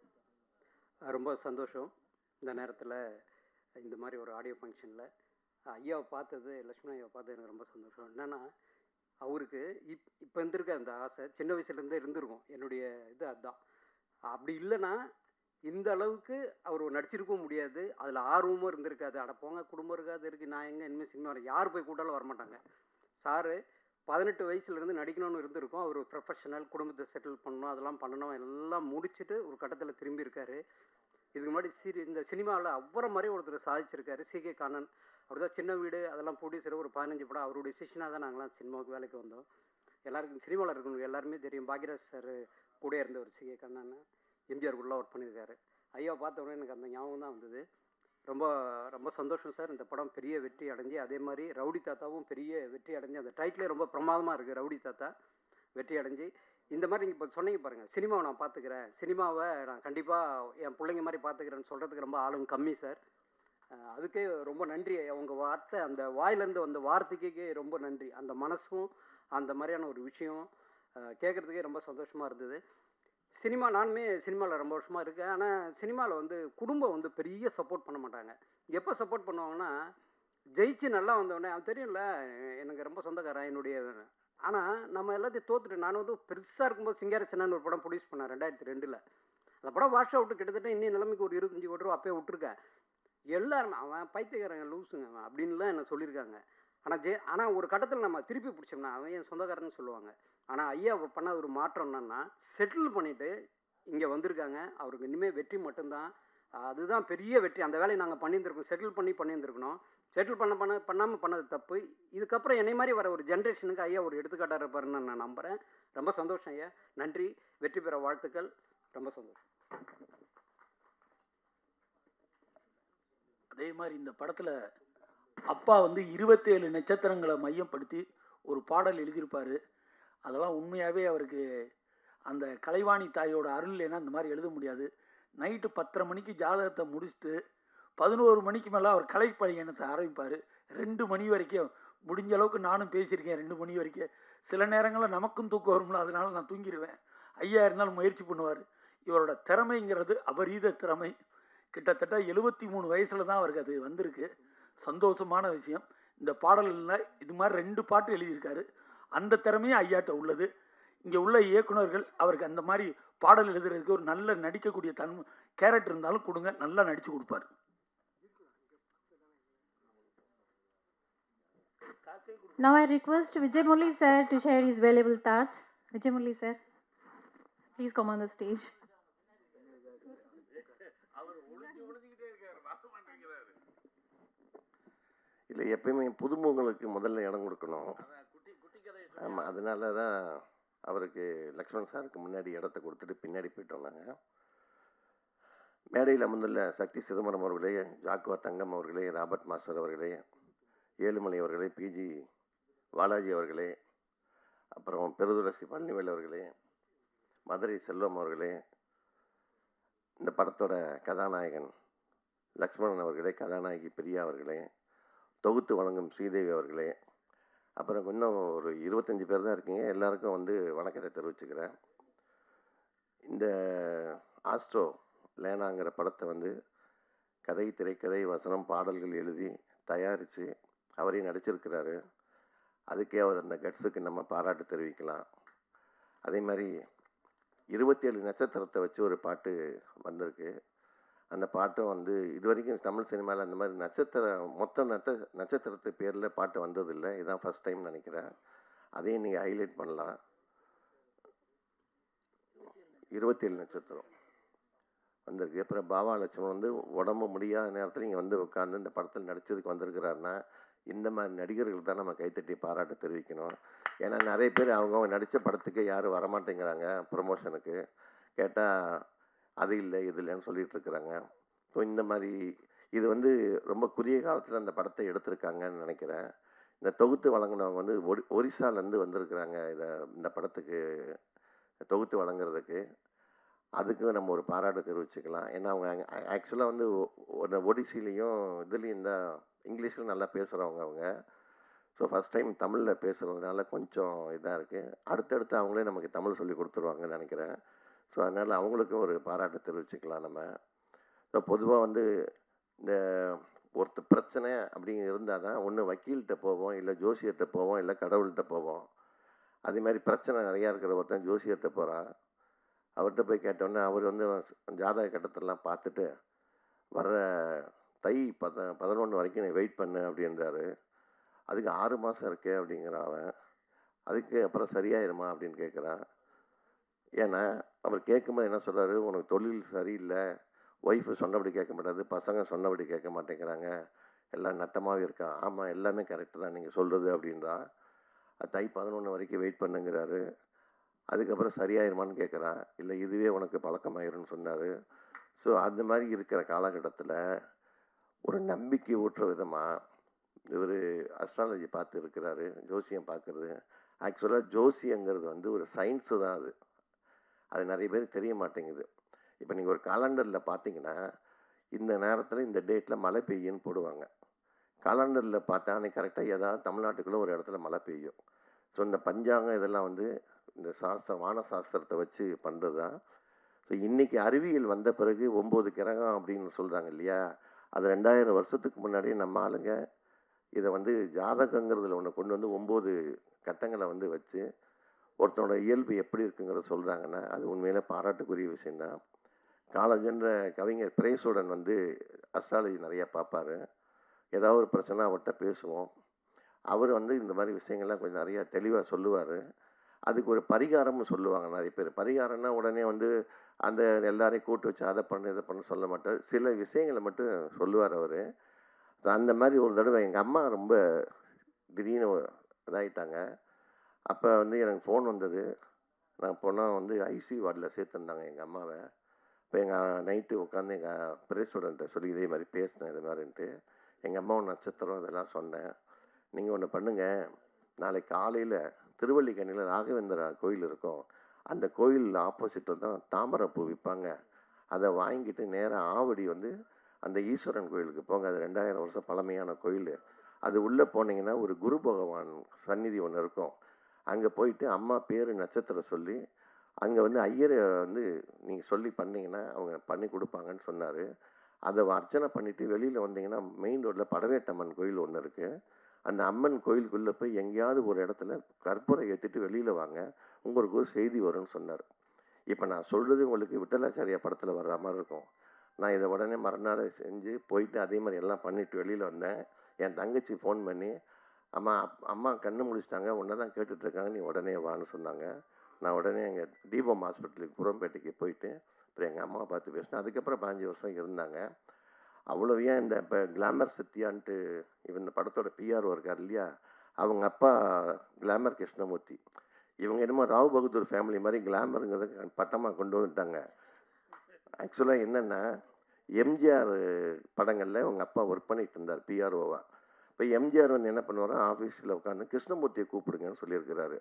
ரொம்ப சந்தோஷம் இந்த நேரத்தில் இந்த மாதிரி ஒரு ஆடியோ ஃபங்க்ஷனில் ஐயாவை பார்த்தது, லக்ஷ்மண் ஐயாவை பார்த்தது எனக்கு ரொம்ப சந்தோஷம். என்னென்னா அவருக்கு இப்போ இருந்திருக்க அந்த ஆசை சின்ன வயசுலேருந்தே இருந்திருக்கும். என்னுடைய இது அதுதான். அப்படி இல்லைன்னா இந்த அளவுக்கு அவர் நடிச்சிருக்கவும் முடியாது. அதில் ஆர்வமும் இருந்திருக்காது. அடப்போங்க குடும்பம் இருக்காது இருக்குது, நான் எங்கே இனிமேல் சினிமா வரேன், யார் போய் கூட்டாலும் வரமாட்டாங்க. சாரு 18 வயசுலேருந்து நடிக்கணும்னு இருந்திருக்கும். அவர் ப்ரொஃபஷனல், குடும்பத்தை செட்டில் பண்ணணும், அதெல்லாம் பண்ணணும், எல்லாம் முடிச்சுட்டு ஒரு கட்டத்தில் திரும்பி இருக்கார். இதுக்கு முன்னாடி இந்த சினிமாவில் அவரை மாதிரி ஒருத்தர் சாதிச்சிருக்காரு, சி.கே. கண்ணன். அவர் தான் சின்ன வீடு அதெல்லாம் ப்ரொடியூசர், ஒரு 15 படம் அவருடைய சிஷனாக தான் நாங்களாம் சினிமாவுக்கு வேலைக்கு வந்தோம். எல்லாருக்கும் சினிமாவில் இருக்கவங்களுக்கு எல்லாருமே தெரியும். பாக்யராஜ் சார் கூட இருந்த ஒரு சி.கே. கண்ணன் எம்ஜிஆருக்குள்ளே ஒர்க் பண்ணியிருக்காரு. ஐயாவை பார்த்த உடனே எனக்கு அந்த ஞாபகம் தான் வந்தது. ரொம்ப ரொம்ப சந்தோஷம் சார். இந்த படம் பெரிய வெற்றி அடைஞ்சு, அதே மாதிரி ரவுடி தாத்தாவும் பெரிய வெற்றி அடைஞ்சு, அந்த டைட்டிலே ரொம்ப பிரமாதமாக இருக்குது, ரவுடி தாத்தா வெற்றி அடைஞ்சு. இந்த மாதிரி நீங்கள் இப்போ சொன்னீங்க பாருங்கள், சினிமாவை நான் பார்த்துக்கிறேன், சினிமாவை நான் கண்டிப்பாக என் பிள்ளைங்க மாதிரி பார்த்துக்கிறேன்னு சொல்கிறதுக்கு ரொம்ப ஆளுங்க கம்மி சார். அதுக்கே ரொம்ப நன்றி. அவங்க வார்த்தை, அந்த வாயிலேருந்து வந்த வார்த்தைக்கே ரொம்ப நன்றி. அந்த மனசும் அந்த மாதிரியான ஒரு விஷயம் கேட்குறதுக்கே ரொம்ப சந்தோஷமாக இருந்தது. சினிமா, நானுமே சினிமாவில் ரொம்ப வருஷமாக இருக்கேன். ஆனால் சினிமாவில் வந்து குடும்பம் வந்து பெரிய சப்போர்ட் பண்ண மாட்டாங்க. எப்போ சப்போர்ட் பண்ணுவாங்கன்னா, ஜெயிச்சு நல்லா வந்தோடனே அவன் தெரியும்ல எனக்கு ரொம்ப சொந்தக்காரன் என்னுடைய. ஆனால் நம்ம எல்லாத்தையும் தோத்துட்டு, நான் வந்து பெருசாக இருக்கும்போது சிங்காரச்சனான்னு ஒரு படம் ப்ரொடியூஸ் பண்ணேன் 2002. அந்த படம் வாஷ் அவுட்டு கிட்டத்தட்ட இன்னும் நிலைமைக்கு ஒரு 25 கோடி ரூபா அப்பயே விட்டுருக்கேன். எல்லாருமே அவன் பைத்தியக்காரங்க லூஸுங்க அவன் அப்படின்லாம் என்ன சொல்லியிருக்காங்க. ஆனால் ஒரு கட்டத்தில் நம்ம திருப்பி பிடிச்சோம்னா அவன் என் சொந்தக்காரன்னு சொல்லுவாங்க. ஆனால் ஐயா பண்ண ஒரு மாற்றம் என்னன்னா, செட்டில் பண்ணிவிட்டு இங்கே வந்திருக்காங்க. அவருக்கு இனிமேல் வெற்றி மட்டும்தான். அதுதான் பெரிய வெற்றி. அந்த வேலையை நாங்கள் பண்ணியிருந்துருக்கோம், செட்டில் பண்ணியிருந்துருக்கணும். செட்டில் பண்ணாமல் பண்ணது தப்பு. இதுக்கப்புறம் என்னை மாதிரி வர ஒரு ஜென்ரேஷனுக்கு ஐயா ஒரு எடுத்துக்காட்டாக இருப்பாருன்னு நான் நம்புகிறேன். ரொம்ப சந்தோஷம் ஐயா. நன்றி. வெற்றி பெற வாழ்த்துக்கள். ரொம்ப சந்தோஷம். அதே மாதிரி இந்த படத்தில் அப்பா வந்து 27 நட்சத்திரங்களை மையப்படுத்தி ஒரு பாடல் எழுதியிருப்பார். அதெல்லாம் உண்மையாகவே அவருக்கு அந்த கலைவாணி தாயோட அருள் இல்லைன்னா இந்த மாதிரி எழுத முடியாது. நைட்டு 10:30 மணிக்கு ஜாதகத்தை முடிச்சுட்டு 11 மணிக்கு மேலே அவர் கலை பயணத்தை ஆரம்பிப்பார். 2 மணி வரைக்கும். முடிஞ்ச அளவுக்கு நானும் பேசியிருக்கேன் 2 மணி வரைக்கும். சில நேரங்களில் நமக்கும் தூக்கம் வரும்ல, அதனால நான் தூங்கிடுவேன். ஐயா இருந்தாலும் முயற்சி பண்ணுவார். இவரோட திறமைங்கிறது அபரீத திறமை. கிட்டத்தட்ட 73 வயசில் தான் அவருக்கு அது வந்திருக்கு. சந்தோஷமான விஷயம். இந்த பாடலில் இது மாதிரி 2 பாட்டு எழுதியிருக்காரு. அந்த திறமையும் ஐயாட்ட உள்ளது. இங்கே உள்ள இயக்குனர்கள் அவருக்கு அந்த மாதிரி பாடல் எழுதுறதுக்கு ஒரு நல்ல நடிக்கக்கூடிய கேரக்டர் இருந்தாலும் கொடுங்க, நல்லா நடித்து கொடுப்பார். Now I request Vijay Murli sir to share his valuable thoughts. Vijay Murli sir, please come on the stage. இல்லை, எப்பயுமே புதுமுகங்களுக்கு முதல்ல இடம் கொடுக்கணும். ஆமாம், அதனால தான் அவருக்கு லக்ஷ்மண் சாருக்கு முன்னாடி இடத்த கொடுத்துட்டு பின்னாடி போயிட்டோம் நாங்கள். மேடையில் அமர்ந்துள்ள சக்தி சிதம்பரம் அவர்களே, ஜாக்குவா தங்கம் அவர்களே, ராபர்ட் மாஸ்டர் அவர்களே, ஏழுமலை அவர்களே, பிஜி பாலாஜி அவர்களே, அப்புறம் பெருதுரசி பழனிவேல் அவர்களே, மதுரை செல்வம் அவர்களே, இந்த படத்தோட கதாநாயகன் லக்ஷ்மணன் அவர்களே, கதாநாயகி பிரியா அவர்களே, தொகுத்து வழங்கும் ஸ்ரீதேவி அவர்களே, அப்புறம் இன்னும் ஒரு 25 பேர் தான் இருக்கீங்க. எல்லாருக்கும் வந்து வணக்கத்தை தெரிவிச்சுக்கிறேன். இந்த ஆஸ்ட்ரோ லேனாங்கிற படத்தை வந்து கதை, திரைக்கதை, வசனம், பாடல்கள் எழுதி தயாரித்து அவரே நடிச்சிருக்கிறாரு. அதுக்கே அவர் அந்த கட்ஸுக்கு நம்ம பாராட்டு தெரிவிக்கலாம். அதே மாதிரி 27 நட்சத்திரத்தை வச்சு ஒரு பாட்டு வந்திருக்கு. அந்த பாட்டும் வந்து இது வரைக்கும் தமிழ் சினிமாவில் அந்த மாதிரி மொத்த நட்சத்திரத்து பேரில் பாட்டு வந்ததில்லை. இதுதான் ஃபஸ்ட் டைம் நினைக்கிறேன். அதையும் நீங்கள் ஹைலைட் பண்ணலாம். 27 நட்சத்திரம் வந்திருக்கு. அப்புறம் பாபா லட்சுமணன் வந்து உடம்பு முடியாத நேரத்தில் இங்கே வந்து உட்காந்து இந்த படத்தில் நடித்ததுக்கு வந்திருக்கிறாருன்னா இந்த மாதிரி நடிகர்கள் தான் நம்ம கைத்தட்டி பாராட்டு தெரிவிக்கணும். ஏன்னா நிறைய பேர் அவங்க நடித்த படத்துக்கு யாரும் வரமாட்டேங்கிறாங்க ப்ரமோஷனுக்கு. கேட்டால் அது இல்லை இது இல்லைன்னு சொல்லிட்டு இருக்கிறாங்க. ஸோ இந்த மாதிரி இது வந்து ரொம்ப குறுகிய காலத்தில் அந்த படத்தை எடுத்திருக்காங்கன்னு நினைக்கிறேன். இந்த தொகுத்து வழங்கினவங்க வந்து ஒரிசாலேருந்து வந்திருக்கிறாங்க இந்த படத்துக்கு தொகுத்து வழங்குறதுக்கு. அதுக்கு நம்ம ஒரு பாராட்டு தெரிவிச்சுக்கலாம். ஏன்னா அவங்க ஆக்சுவலாக வந்து ஒடிசிலையும் இதுலேயும் தான் இங்கிலீஷில் நல்லா பேசுகிறவங்க அவங்க. ஸோ ஃபஸ்ட் டைம் தமிழில் பேசுகிறதுனால கொஞ்சம் இதாக இருக்குது. அடுத்தடுத்து அவங்களே நமக்கு தமிழ் சொல்லி கொடுத்துருவாங்கன்னு நினைக்கிறேன். ஸோ அதனால் அவங்களுக்கும் ஒரு பாராட்டு தெரிவிச்சுக்கலாம் நம்ம. ஸோ பொதுவாக வந்து இந்த பிரச்சனை அப்படிங்க இருந்தால் தான் ஒன்று வக்கீல்கிட்ட போவோம், இல்லை ஜோசியர்கிட்ட போவோம், இல்லை கடவுள்கிட்ட போவோம். அதே மாதிரி பிரச்சனை நிறையா இருக்கிற ஒருத்தன் ஜோசியர்கிட்ட போகிறான். அவர்கிட்ட போய் கேட்டோன்னே அவர் வந்து ஜாதக கட்டத்தெல்லாம் பார்த்துட்டு வர்ற தை 11 வரைக்கும் நீ வெயிட் பண்ணு அப்படின்றாரு. அதுக்கு 6 மாதம் இருக்கே அப்படிங்கிறான் அவன். அதுக்கு அப்புறம் சரியாயிருமா அப்படின்னு கேட்குறான். ஏன்னா அவர் கேட்கும்போது என்ன சொல்கிறாரு, உனக்கு தொழில் சரியில்லை, ஒய்ஃபு சொன்னபடி கேட்க மாட்டாது, பசங்க சொன்னபடி கேட்க மாட்டேங்கிறாங்க, எல்லாம் நட்டமாகவே இருக்கான். ஆமாம் எல்லாமே கரெக்டு தான் நீங்கள் சொல்கிறது அப்படின்றான். தை 11 வரைக்கும் வெயிட் பண்ணுங்கிறாரு. அதுக்கப்புறம் சரியாயிருமான்னு கேட்குறான். இல்லை இதுவே உனக்கு பழக்கமாயிருன்னு சொன்னார். ஸோ அந்த மாதிரி இருக்கிற காலகட்டத்தில் ஒரு நம்பிக்கை ஊட்டுற விதமாக இவர் அஸ்ட்ராலஜி பார்த்து இருக்கிறாரு. ஜோசியம் பார்க்குறது ஆக்சுவலாக ஜோசியங்கிறது வந்து ஒரு சயின்ஸு தான். அது நிறைய பேர் தெரிய மாட்டேங்குது. இப்போ நீங்கள் ஒரு காலண்டரில் பார்த்தீங்கன்னா இந்த நேரத்தில் இந்த டேட்டில் மழை பெய்யுன்னு போடுவாங்க. காலண்டரில் பார்த்தா அன்றைக்கி கரெக்டாக ஏதாவது தமிழ்நாட்டுக்குள்ளே ஒரு இடத்துல மழை பெய்யும். ஸோ இந்த பஞ்சாங்கம் இதெல்லாம் வந்து இந்த வான சாஸ்திரத்தை வச்சு பண்ணுறது தான். ஸோ இன்றைக்கி அறிவியல் வந்த பிறகு 9 கிரகம் அப்படின்னு சொல்கிறாங்க இல்லையா, அது 2000 வருஷத்துக்கு முன்னாடியே நம்ம ஆளுங்க இதை வந்து ஜாதகங்கிறதுல ஒன்று கொண்டு வந்து 9 கட்டங்களை வந்து வச்சு ஒருத்தனோட இயல்பு எப்படி இருக்குங்கிறத சொல்கிறாங்கன்னா அது உண்மையிலே பாராட்டுக்குரிய விஷயந்தான். காலேஜென்ற கவிஞர் பிரேசுடன் வந்து அஸ்ட்ராலஜி நிறையா பார்ப்பார். ஏதாவது ஒரு பிரச்சனை அவர்கிட்ட பேசுவோம். அவர் வந்து இந்த மாதிரி விஷயங்கள்லாம் கொஞ்சம் நிறையா தெளிவாக சொல்லுவார். அதுக்கு ஒரு பரிகாரம்னு சொல்லுவாங்க நிறைய பேர். பரிகாரம்னா உடனே வந்து அந்த எல்லாரையும் கூட்டு வச்சு அதை பண்ணு இதை பண்ணு சொல்ல மாட்டார். சில விஷயங்களை மட்டும் சொல்லுவார் அவர். அந்த மாதிரி ஒரு தடவை எங்கள் அம்மா ரொம்ப திடீர்னு இதாகிட்டாங்க. அப்போ வந்து எனக்கு ஃபோன் வந்தது. நான் போனால் வந்து ஐசியூ வார்டில் சேர்த்துருந்தாங்க எங்கள் அம்மாவை. இப்போ எங்கள் நைட்டு உட்காந்து எங்கள் பிரேசுடன்ட்ட சொல்லி இதே மாதிரி பேசினேன் இது மாதிரின்ட்டு. எங்கள் அம்மாவை நட்சத்திரம் இதெல்லாம் சொன்னேன். நீங்கள் ஒன்று பண்ணுங்கள், நாளைக்கு காலையில் திருவல்லிக்கேணியில் ராகவேந்திரா கோயில் இருக்கும். அந்த கோயில் ஆப்போசிட்டில் தான் தாமரைப்பூ விற்பாங்க. அதை வாங்கிட்டு நேராக ஆவடி வந்து அந்த ஈஸ்வரன் கோயிலுக்கு போங்க. அது 2000 வருஷம் பழமையான கோயில். அது உள்ளே போனீங்கன்னா ஒரு குரு பகவான் சந்நிதி ஒன்று இருக்கும். அங்கே போயிட்டு அம்மா பேர் நட்சத்திரம் சொல்லி அங்கே வந்து ஐயரை வந்து நீங்கள் சொல்லி பண்ணிங்கன்னா அவங்க பண்ணி கொடுப்பாங்கன்னு சொன்னார். அதை அர்ச்சனை பண்ணிவிட்டு வெளியில் வந்தீங்கன்னா மெயின் ரோட்டில் படவேட்டம்மன் கோயில் ஒன்று இருக்குது. அந்த அம்மன் கோயிலுக்குள்ளே போய் எங்கேயாவது ஒரு இடத்துல கற்பூரம் ஏற்றிட்டு வெளியில் வாங்க, உங்களுக்கு ஒரு செய்தி வரும்னு சொன்னார். இப்போ நான் சொல்கிறது உங்களுக்கு விட்டலாச்சாரியா படத்தில் வர்ற மாதிரி இருக்கும். நான் இதை உடனே மறுநாள் செஞ்சு போயிட்டு அதே மாதிரி எல்லாம் பண்ணிவிட்டு வெளியில் வந்தேன். என் தங்கச்சி ஃபோன் பண்ணி அம்மா கண்ணு முடிச்சிட்டாங்க, உன்னை தான் கேட்டுட்ருக்காங்க, நீ உடனே வான்னு சொன்னாங்க. நான் உடனே எங்கள் தீபம் ஹாஸ்பிட்டலுக்கு புறம்பேட்டைக்கு போயிட்டு அப்புறம் எங்கள் அம்மாவை பார்த்து பேசினேன். அதுக்கப்புறம் 5 வருஷம் இருந்தாங்க. அவ்வளோ ஏன் இந்த இப்போ கிளாமர் சத்யான்ட்டு இவன் இந்த படத்தோட பிஆர்ஓ இருக்கார் இல்லையா, அவங்க அப்பா கிளாமர் கிருஷ்ணமூர்த்தி. இவங்க என்னமோ ராவ் பகதூர் ஃபேமிலி மாதிரி கிளாமருங்கிறத பட்டமாக கொண்டு வந்துட்டாங்க. ஆக்சுவலாக என்னென்னா, எம்ஜிஆர் படங்களில் அவங்க அப்பா ஒர்க் பண்ணிட்டு இருந்தார் பிஆர்ஓவா. இப்போ எம்ஜிஆர் வந்து என்ன பண்ணுவாரோ, ஆஃபீஸில் உட்காந்து கிருஷ்ணமூர்த்தியை கூப்பிடுங்கன்னு சொல்லியிருக்கிறாரு.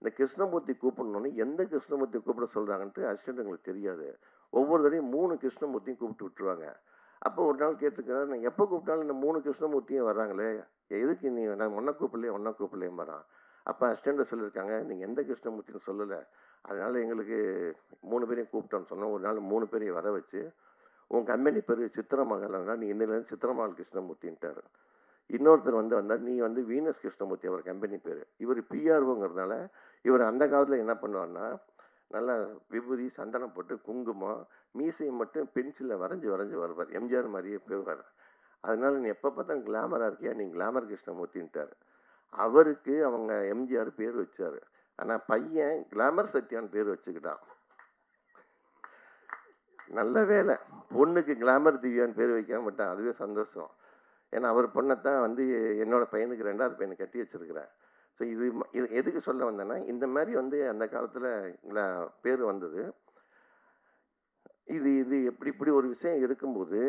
இந்த கிருஷ்ணமூர்த்தி கூப்பிடணுன்னு எந்த கிருஷ்ணமூர்த்தி கூப்பிட சொல்கிறாங்கன்ட்டு அசிஸ்டண்ட்டுங்களுக்கு தெரியாது. ஒவ்வொரு தடையும் 3 கிருஷ்ணமூர்த்தியும் கூப்பிட்டு விட்டுருவாங்க. அப்போ ஒரு நாள் கேட்டுருக்கிறாரு, நான் எப்போ கூப்பிட்டாலும் இந்த 3 கிருஷ்ணமூர்த்தியும் வர்றாங்களே, எதுக்கு நீ நான் ஒன்றை கூப்பிடலையே வரான். அப்போ அசிஸ்டண்ட்டை சொல்லியிருக்காங்க, நீங்கள் எந்த கிருஷ்ணமூர்த்தின்னு சொல்லலை, அதனால் எங்களுக்கு 3 பேரையும் கூப்பிட்டோன்னு சொன்னோம். ஒரு நாள் 3 பேரையும் வர வச்சு, உன் கம்பெனி பேர் சித்திரமகள், அதனால் நீ இன்னிலேருந்து சித்திரமகள் கிருஷ்ணமூர்த்தின்ட்டார். இன்னொருத்தர் வந்தார், நீ வந்து வீனஸ் கிருஷ்ணமூர்த்தி அவர் கம்பெனி பேர். இவர் பிஆர்ஓங்கிறதுனால இவர் அந்த காலத்தில் என்ன பண்ணுவார்னா, நல்லா விபூதி சந்தனம் போட்டு குங்குமம் மீசையை மட்டும் பென்சிலில் வரைஞ்சி வருவார். எம்ஜிஆர் மாதிரியே போவார். அதனால நீ எப்போ பார்த்தாலும் கிளாமராக இருக்கியா, நீ கிளாமர் கிருஷ்ணமூர்த்தின்ட்டார். அவருக்கு அவங்க எம்ஜிஆர் பேர் வச்சார். ஆனால் பையன் கிளாமர் சத்யான்னு பேர் வச்சுக்கிட்டான். நல்ல வேலை, பொண்ணுக்கு கிளாமர் திவ்யான்னு பேர் வைக்காம விட்டான். அதுவே சந்தோஷம். ஏன்னா அவர் பொண்ணைத்தான் வந்து என்னோட பையனுக்கு 2வது பையனை கட்டி வச்சிருக்கிறேன். ஸோ இது எதுக்கு சொல்ல வந்தேன்னா, இந்த மாதிரி வந்து அந்த காலத்தில் பேர் வந்தது. இது இப்படி ஒரு விஷயம் இருக்கும்போது,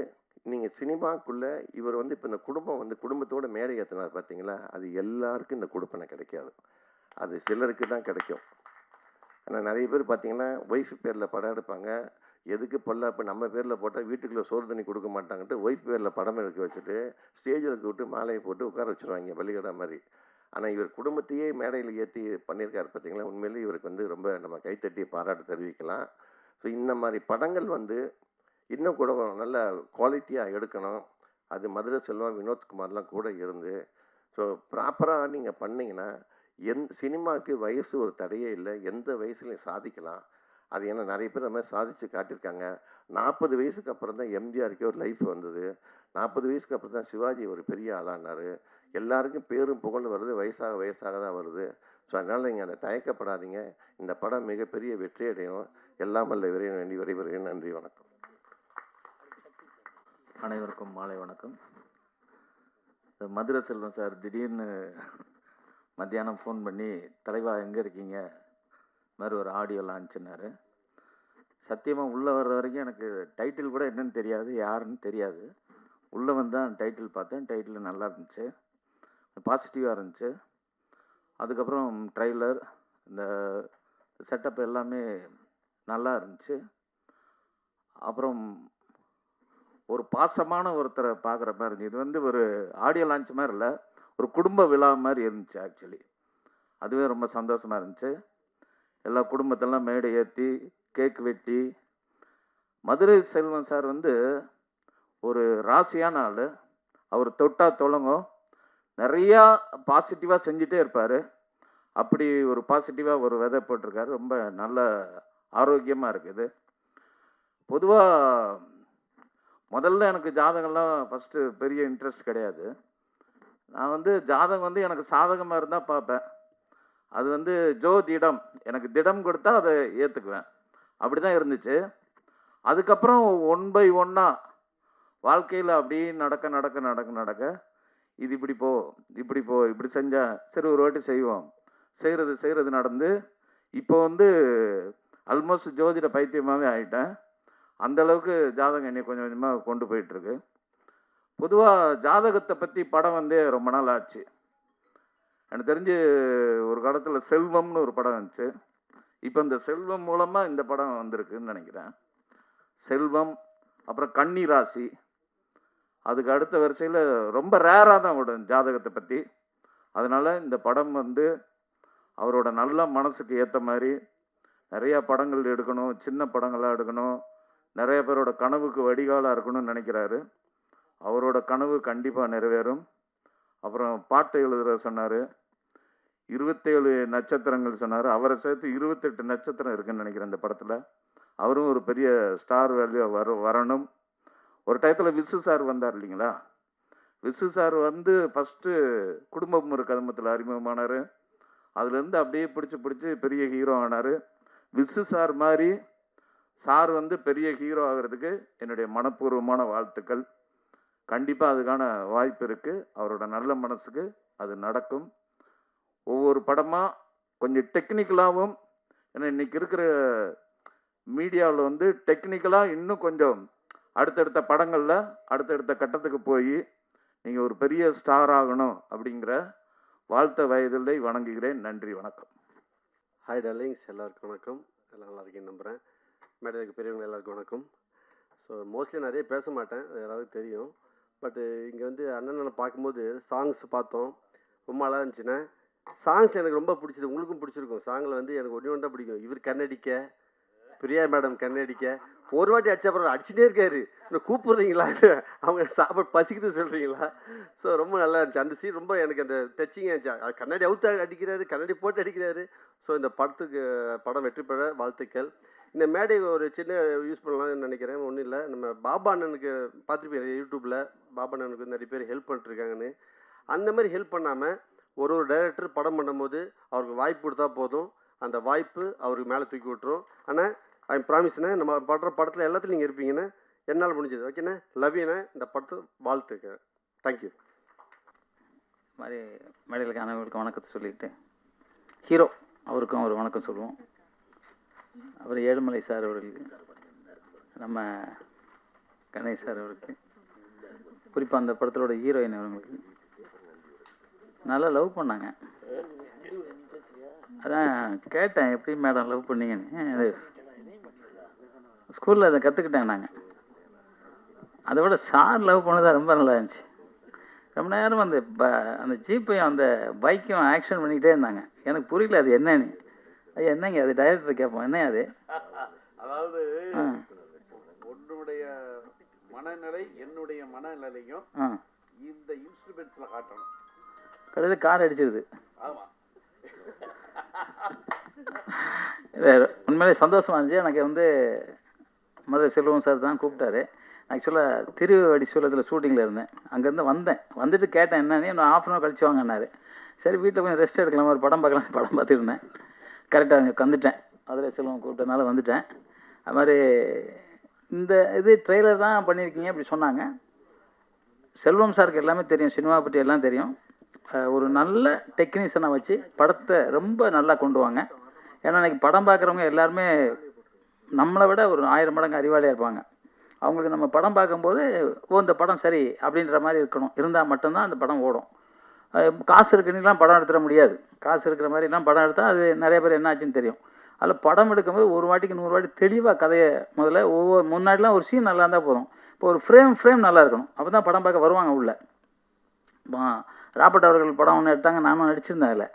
நீங்கள் சினிமாக்குள்ளே இவர் வந்து இப்போ இந்த குடும்பத்தோட மேடை ஏற்றினார் பார்த்தீங்களா, அது எல்லாருக்கும் இந்த கொடுப்பனை கிடைக்காது. அது சிலருக்கு தான் கிடைக்கும். ஆனால் நிறைய பேர் பார்த்தீங்கன்னா ஒய்ஃப் பேரில் படம் எடுப்பாங்க. எதுக்கு பொல்லாப்பு, நம்ம பேரில் போட்டால் வீட்டுக்குள்ளே சோறு தண்ணி கொடுக்க மாட்டாங்கன்ட்டு ஒய்ஃப் பேரில் படம் எடுக்க வச்சுட்டு ஸ்டேஜில் விட்டு மாலையை போட்டு உட்கார வச்சுருவாங்க பலிகடா மாதிரி. ஆனால் இவர் குடும்பத்தையே மேடையில் ஏற்றி பண்ணியிருக்காரு பார்த்தீங்களா. உண்மையிலேயே இவருக்கு வந்து ரொம்ப நம்ம கைத்தட்டி பாராட்டு தெரிவிக்கலாம். ஸோ இந்த மாதிரி படங்கள் வந்து இன்னும் கூட நல்ல குவாலிட்டியாக எடுக்கணும். அது மதுரை செல்வம், வினோத்குமார்லாம் கூட இருந்து ஸோ ப்ராப்பராக நீங்கள் பண்ணிங்கன்னா சினிமாவுக்கு வயசு ஒரு தடையே இல்லை, எந்த வயசுலையும் சாதிக்கலாம். அது ஏன்னா நிறைய பேர் அந்த மாதிரி சாதித்து காட்டியிருக்காங்க. 40 வயசுக்கு அப்புறம் தான் எம்ஜிஆருக்கே ஒரு லைஃப் வந்தது. 40 வயசுக்கு அப்புறம் தான் சிவாஜி ஒரு பெரிய ஆளானார். எல்லாருக்கும் பேரும் புகழ் வருது, வயசாக தான் வருது. ஸோ அதனால் நீங்கள் அதை தயக்கப்படாதீங்க. இந்த படம் மிகப்பெரிய வெற்றி அடையும். எல்லாம் வல்ல இறைவனை வேண்டி விடைபெறுகிறேன். நன்றி, வணக்கம். அனைவருக்கும் மாலை வணக்கம். மதுரை செல்வம் சார் திடீர்னு மத்தியானம் ஃபோன் பண்ணி, தலைவா எங்கே இருக்கீங்க, மாதிரி ஒரு ஆடியோ லான்ச்சுன்னாரு. சத்தியமாக உள்ளே வர்ற வரைக்கும் எனக்கு டைட்டில் கூட என்னன்னு தெரியாது, யாருன்னு தெரியாது. உள்ளே வந்து தான் டைட்டில் பார்த்தேன். டைட்டில் நல்லா இருந்துச்சு, பாசிட்டிவாக இருந்துச்சு. அதுக்கப்புறம் ட்ரைலர், இந்த செட்டப் எல்லாமே நல்லா இருந்துச்சு. அப்புறம் ஒரு பாசமான ஒருத்தரை பார்க்குற மாதிரி இருந்துச்சு. இது வந்து ஒரு ஆடியோ லான்ச் மாதிரி இல்லை, ஒரு குடும்ப விழா மாதிரி இருந்துச்சு ஆக்சுவலி. அதுவே ரொம்ப சந்தோஷமாக இருந்துச்சு. எல்லா குடும்பத்தெல்லாம் மேடை ஏற்றி கேக் வெட்டி. மதுரை செல்வம் சார் வந்து ஒரு ராசியான ஆள். அவர் தொட்டா தொடங்கும், நிறையா பாசிட்டிவாக செஞ்சுட்டே இருப்பார். அப்படி ஒரு பாசிட்டிவாக ஒரு விதை போட்டிருக்காரு. ரொம்ப நல்ல ஆரோக்கியமாக இருக்குது. பொதுவாக முதல்ல எனக்கு ஜாதகம்லாம் ஃபஸ்ட்டு பெரிய இன்ட்ரெஸ்ட் கிடையாது. நான் வந்து ஜாதகம் வந்து எனக்கு சாதகமாக இருந்தால் பார்ப்பேன். அது வந்து திடம், எனக்கு திடம் கொடுத்தா அதை ஏற்றுக்குவேன். அப்படி தான் இருந்துச்சு. அதுக்கப்புறம் 1 by 1 வாழ்க்கையில் அப்படியே நடக்க இது இப்படி போ இப்படி செஞ்சால் சரி, ஒரு வாட்டி செய்வோம், செய்கிறது நடந்து இப்போ வந்து ஆல்மோஸ்ட் ஜோதிட பைத்தியமாகவே ஆகிட்டேன். அந்தளவுக்கு ஜாதகம் என்னை கொஞ்சம் கொஞ்சமாக கொண்டு போயிட்டுருக்கு. பொதுவாக ஜாதகத்தை பற்றி படம் வந்து ரொம்ப நாள் ஆச்சு. எனக்கு தெரிஞ்சு ஒரு காலத்தில் செல்வம்னு ஒரு படம் வந்துச்சு. இப்போ இந்த செல்வம் மூலமாக இந்த படம் வந்திருக்குன்னு நினைக்கிறேன். செல்வம், அப்புறம் கன்னி ராசி, அதுக்கு அடுத்த வரிசையில் ரொம்ப ரேராக தான் விடும் ஜாதகத்தை பற்றி. அதனால் இந்த படம் வந்து அவரோட நல்ல மனசுக்கு ஏற்ற மாதிரி நிறையா படங்கள் எடுக்கணும், சின்ன படங்களாக எடுக்கணும், நிறைய பேரோட கனவுக்கு வடிகாலாக இருக்கணும்னு நினைக்கிறாரு. அவரோட கனவு கண்டிப்பாக நிறைவேறும். அப்புறம் பாட்டு எழுதுகிற சொன்னார், 27 நட்சத்திரங்கள் சொன்னார். அவரை சேர்த்து 28 நட்சத்திரம் இருக்குன்னு நினைக்கிறேன் இந்த படத்தில். அவரும் ஒரு பெரிய ஸ்டார் வேல்யூ வரணும். ஒரு டயத்தில் விசு சார் வந்தார் இல்லைங்களா. விசு சார் வந்து ஃபஸ்ட்டு குடும்பம் ஒரு கதம்பத்தில் அறிமுகமானார். அதுலேருந்து அப்படியே பிடிச்சி பெரிய ஹீரோ ஆனார். விசு சார் மாதிரி சார் வந்து பெரிய ஹீரோ ஆகிறதுக்கு என்னுடைய மனப்பூர்வமான வாழ்த்துக்கள். கண்டிப்பாக அதுக்கான வாய்ப்பு இருக்குது. அவரோட நல்ல மனசுக்கு அது நடக்கும். ஒவ்வொரு படமாக கொஞ்சம் டெக்னிக்கலாகவும், ஏன்னா இன்றைக்கி இருக்கிற மீடியாவில் வந்து டெக்னிக்கலாக இன்னும் கொஞ்சம் அடுத்தடுத்த படங்களில் அடுத்தடுத்த கட்டத்துக்கு போய் நீங்கள் ஒரு பெரிய ஸ்டார் ஆகணும் அப்படிங்கிற வாழ்த்த வயதில்லை வணங்குகிறேன். நன்றி, வணக்கம். ஹாய் டார்லிங்ஸ், எல்லாருக்கும் வணக்கம். எல்லாம் நல்லா இருக்கேன்னு நம்புகிறேன். மேடைக்கு பெரியவங்க எல்லாருக்கும் வணக்கம். ஸோ மோஸ்ட்லி நிறைய பேச மாட்டேன், அது எல்லாருக்கும் தெரியும். பட்டு இங்கே வந்து அண்ணனை பார்க்கும்போது சாங்ஸ் பார்த்தோம், ரொம்ப அழகாக இருந்துச்சுன்னா. சாங்ஸ் எனக்கு ரொம்ப பிடிச்சது, உங்களுக்கும் பிடிச்சிருக்கும். சாங்கில் வந்து எனக்கு ஒன்று தான் பிடிக்கும். இவர் கண்ணடிக்க, பிரியா மேடம் கண்ணடிக்க, ஒரு வாட்டி அடிச்சா அப்புறம் அடிச்சுட்டே இருக்காரு. இன்னும் கூப்பிட்றீங்களா, அவங்க சாப்பாடு பசிக்குது சொல்கிறீங்களா? ஸோ ரொம்ப நல்லா இருந்துச்சு அந்த சீன். ரொம்ப எனக்கு அந்த டச்சிங்காக இருந்துச்சு. கண்ணாடி அவுத்து அடிக்கிறாரு, கண்ணாடி போட்டு அடிக்கிறாரு. ஸோ இந்த படம் வெற்றி பெற வாழ்த்துக்கள். இந்த மேடை ஒரு சின்ன யூஸ் பண்ணலாம்னு நினைக்கிறேன். ஒன்றும் இல்லை, நம்ம பாபா அண்ணனுக்கு பார்த்துருப்பீங்க யூடியூப்பில், பாபா அண்ணனுக்கு நிறைய பேர் ஹெல்ப் பண்ணிட்டுருக்காங்கன்னு. அந்த மாதிரி ஹெல்ப் பண்ணாமல் ஒரு டைரக்டர் படம் பண்ணும்போது அவருக்கு வாய்ப்பு கொடுத்தா போதும், அந்த வாய்ப்பு அவருக்கு மேலே தூக்கி விட்டுரும். ஆனால் ஐ ப்ராமிஸ்ண்ணே, நம்ம பண்ணுற படத்தில் எல்லாத்துலையும் நீங்கள் இருப்பீங்கண்ணே, என்னால் முடிஞ்சது. ஓகேண்ணே, லவ் யூண்ணே. இந்த படத்தை வாழ்த்துக்க. தேங்க்யூ. மாதிரி மேடையில் அனைவருக்கும் வணக்கத்தை சொல்லிட்டு, ஹீரோ அவருக்கும் ஒரு வணக்கம் சொல்லுவோம். அவர் ஏழுமலை சார் அவர்களுக்கு, நம்ம கணேஷ் சார் அவருக்கு, குறிப்பாக அந்த படத்தோட ஹீரோயின் அவங்களுக்கு நல்லா லவ் பண்ணாங்க. அதான் கேட்டேன், எப்படி மேடம் லவ் பண்ணீங்கன்னு. ஸ்கூலில் அதை கற்றுக்கிட்டேன் நாங்கள். அதை விட சார் லவ் பண்ணதான் ரொம்ப நல்லா இருந்துச்சு. ரொம்ப நேரம் அந்த ஜீப்பையும் அந்த பைக்கும் ஆக்ஷன் பண்ணிக்கிட்டே இருந்தாங்க. எனக்கு புரியல அது என்னன்னு. ஐயா என்னங்க அது, டைரக்டர் கேட்போம், என்ன அது? அதாவது உன்னுடைய மனநிலை என்னுடைய மனநிலையும் இந்த இன்ஸ்ட்ருமெண்ட்ஸ்ல காட்டணும். கடையில் கார் அடிச்சிருது. ஆமா, உண்மையிலே சந்தோஷமா இருந்துச்சு. எனக்கு மதுரை செல்வம் சார் தான் கூப்பிட்டாரு. ஆக்சுவலாக திருவடிசூலத்தில் ஷூட்டிங்கில் இருந்தேன். அங்கேருந்து வந்துட்டு கேட்டேன் என்னன்னு. இன்னும் ½ அன் ஹவர் கழிச்சு வாங்கினாரு. சரி வீட்டில் கொஞ்சம் ரெஸ்ட் எடுக்கலாம், ஒரு படம் பார்க்கலாம், படம் பார்த்துருந்தேன். கரெக்டாக அங்கே வந்துட்டேன். மதுரை செல்வம் கூப்பிட்டனால வந்துட்டேன். அது மாதிரி இது ட்ரெய்லர் தான் பண்ணியிருக்கீங்க அப்படி சொன்னாங்க. செல்வம் சாருக்கு எல்லாமே தெரியும், சினிமா பற்றி எல்லாம் தெரியும். ஒரு நல்ல டெக்னீஷியனை வச்சு படத்தை ரொம்ப நல்லா கொண்டு வாங்க. ஏன்னா இன்றைக்கி படம் பார்க்குறவங்க எல்லாருமே நம்மளை விட ஒரு 1000 மடங்கு அறிவாளியாக இருப்பாங்க. அவங்களுக்கு நம்ம படம் பார்க்கும்போது இந்த படம் சரி அப்படின்ற மாதிரி இருக்கணும். இருந்தால் மட்டும்தான் அந்த படம் ஓடும். காசு இருக்குன்னுலாம் படம் எடுத்துட முடியாது. காசு இருக்கிற மாதிரிலாம் படம் எடுத்தால் அது நிறைய பேர் என்னாச்சுன்னு தெரியும். அதில் படம் எடுக்கும்போது ஒரு வாட்டிக்கு 100 வாட்டி தெளிவாக கதையை முதல்ல முன்னாடிலாம் ஒரு சீன் நல்லா இருந்தால் போதும். இப்போ ஒரு ஃப்ரேம் நல்லா இருக்கணும். அப்போ தான் படம் பார்க்க வருவாங்க உள்ள. ராபர்ட் அவர்கள் படம் ஒன்று எடுத்தாங்க, நானும் நடிச்சிருந்தேன் அதில்.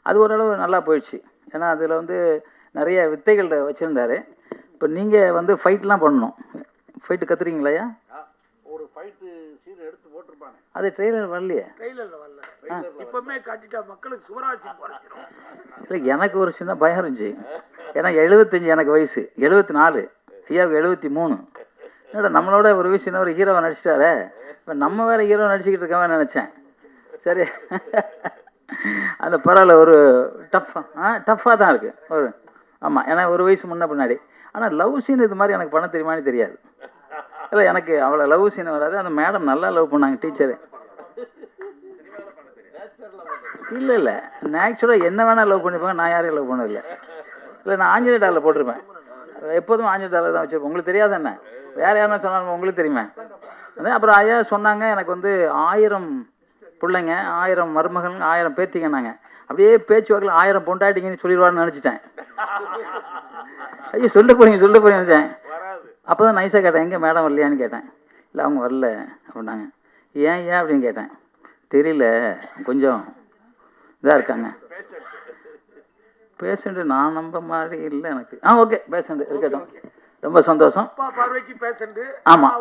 அது ஓரளவு நல்லா போயிடுச்சு. ஏன்னா அதில் நிறைய வித்தைகள் வச்சுருந்தாரு. இப்போ நீங்கள் ஃபைட்லாம் பண்ணணும். ஃபைட்டு கற்றுறீங்களாயா? ஒரு ஃபைட்டு சீன் எடுத்து போட்டிருப்பாங்க. அது ட்ரெய்லர் வரலையே. ட்ரெய்லரில் வரல, இப்போமே காட்டிட்டா மக்களுக்கு சுவராட்சி குறைஞ்சிரும். இல்லை, எனக்கு ஒரு சின்ன பயம் இருந்துச்சு. ஏன்னா 75 எனக்கு வயசு, 74 ஐயாவுக்கு 73. என்னோட நம்மளோட ஒரு வயசு ஒரு ஹீரோவை நடிச்சிட்டாரே, இப்போ நம்ம வேறு ஹீரோ நடிச்சுக்கிட்டு இருக்கவன் நினச்சேன். சரி, அதில் பரவாயில்ல, ஒரு டஃப்பாக தான் இருக்குது ஒரு. ஆமாம், ஏன்னா ஒரு வயசு முன்ன பின்னாடி. ஆனால் லவ் சீன் இது மாதிரி எனக்கு பண்ண தெரியுமான்னு தெரியாது. இல்லை, எனக்கு அவ்வளோ லவ் சீன் வராது. அந்த மேடம் நல்லா லவ் பண்ணாங்க, டீச்சரு. இல்லை நான் ஆக்சுவலாக என்ன வேணால் லவ் பண்ணிப்பேன், நான் யாரையும் லவ் பண்ணதில்லை. இல்லை, நான் ஆஞ்சநேய டாலில் போட்டிருப்பேன். எப்போதும் ஆஞ்சநேய டாலில் தான் வச்சுருப்பேன். உங்களுக்கு தெரியாது என்ன? வேறு யாருன்னா சொன்னாலும் உங்களுக்கு தெரியுமே. அப்புறம் ஐயா சொன்னாங்க, எனக்கு 1000 பிள்ளைங்க, 1000 மருமகள், 1000 பேத்திங்கன்னாங்க. அப்படியே பேச்சு வாக்கில் 1000 பொண்டாட்டிங்கன்னு சொல்லிடுவான்னு நினச்சிட்டேன். ஐயோ சொல்ல போறீங்க நினச்சேன். அப்போ தான் நைஸாக கேட்டேன், எங்கே மேடம் வரலையான்னு கேட்டேன். இல்லை, அவங்க வரல அப்படின்னாங்க. ஏன் அப்படின்னு கேட்டேன். தெரியல, கொஞ்சம் இதாக இருக்காங்க. பேஷண்ட்டு நான் நம்ப மாதிரி இல்லை எனக்கு. ஓகே, பேஷண்ட்டு இருக்கட்டும், ரொம்ப சந்தோஷம். ஆமாம்,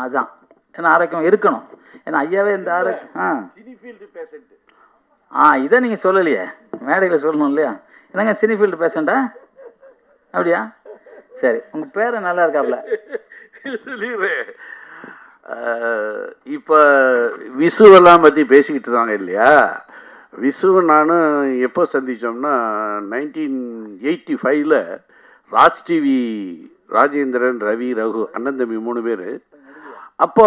அதுதான். ஏன்னா ஆரோக்கியம் இருக்கணும். ஏன்னா ஐயாவே இந்த ஆரோக்கியம் இதை நீங்கள் சொல்லலையே, மேடையில் சொல்லணும் இல்லையா? என்னங்க சினிஃபீல்டு பேஷண்ட்டா? அப்படியா? சரி, உங்கள் பேரை நல்லா இருக்காப்ல சொல்லிடுறேன். இப்போ விசுவெல்லாம் பற்றி பேசிக்கிட்டு இருந்தாங்க இல்லையா? விசுவை நானும் எப்போ சந்தித்தோம்னா 1985 ராஜ் டிவி, ராஜேந்திரன், ரவி, ரகு, அண்ணன் தம்பி 3 பேர். அப்போ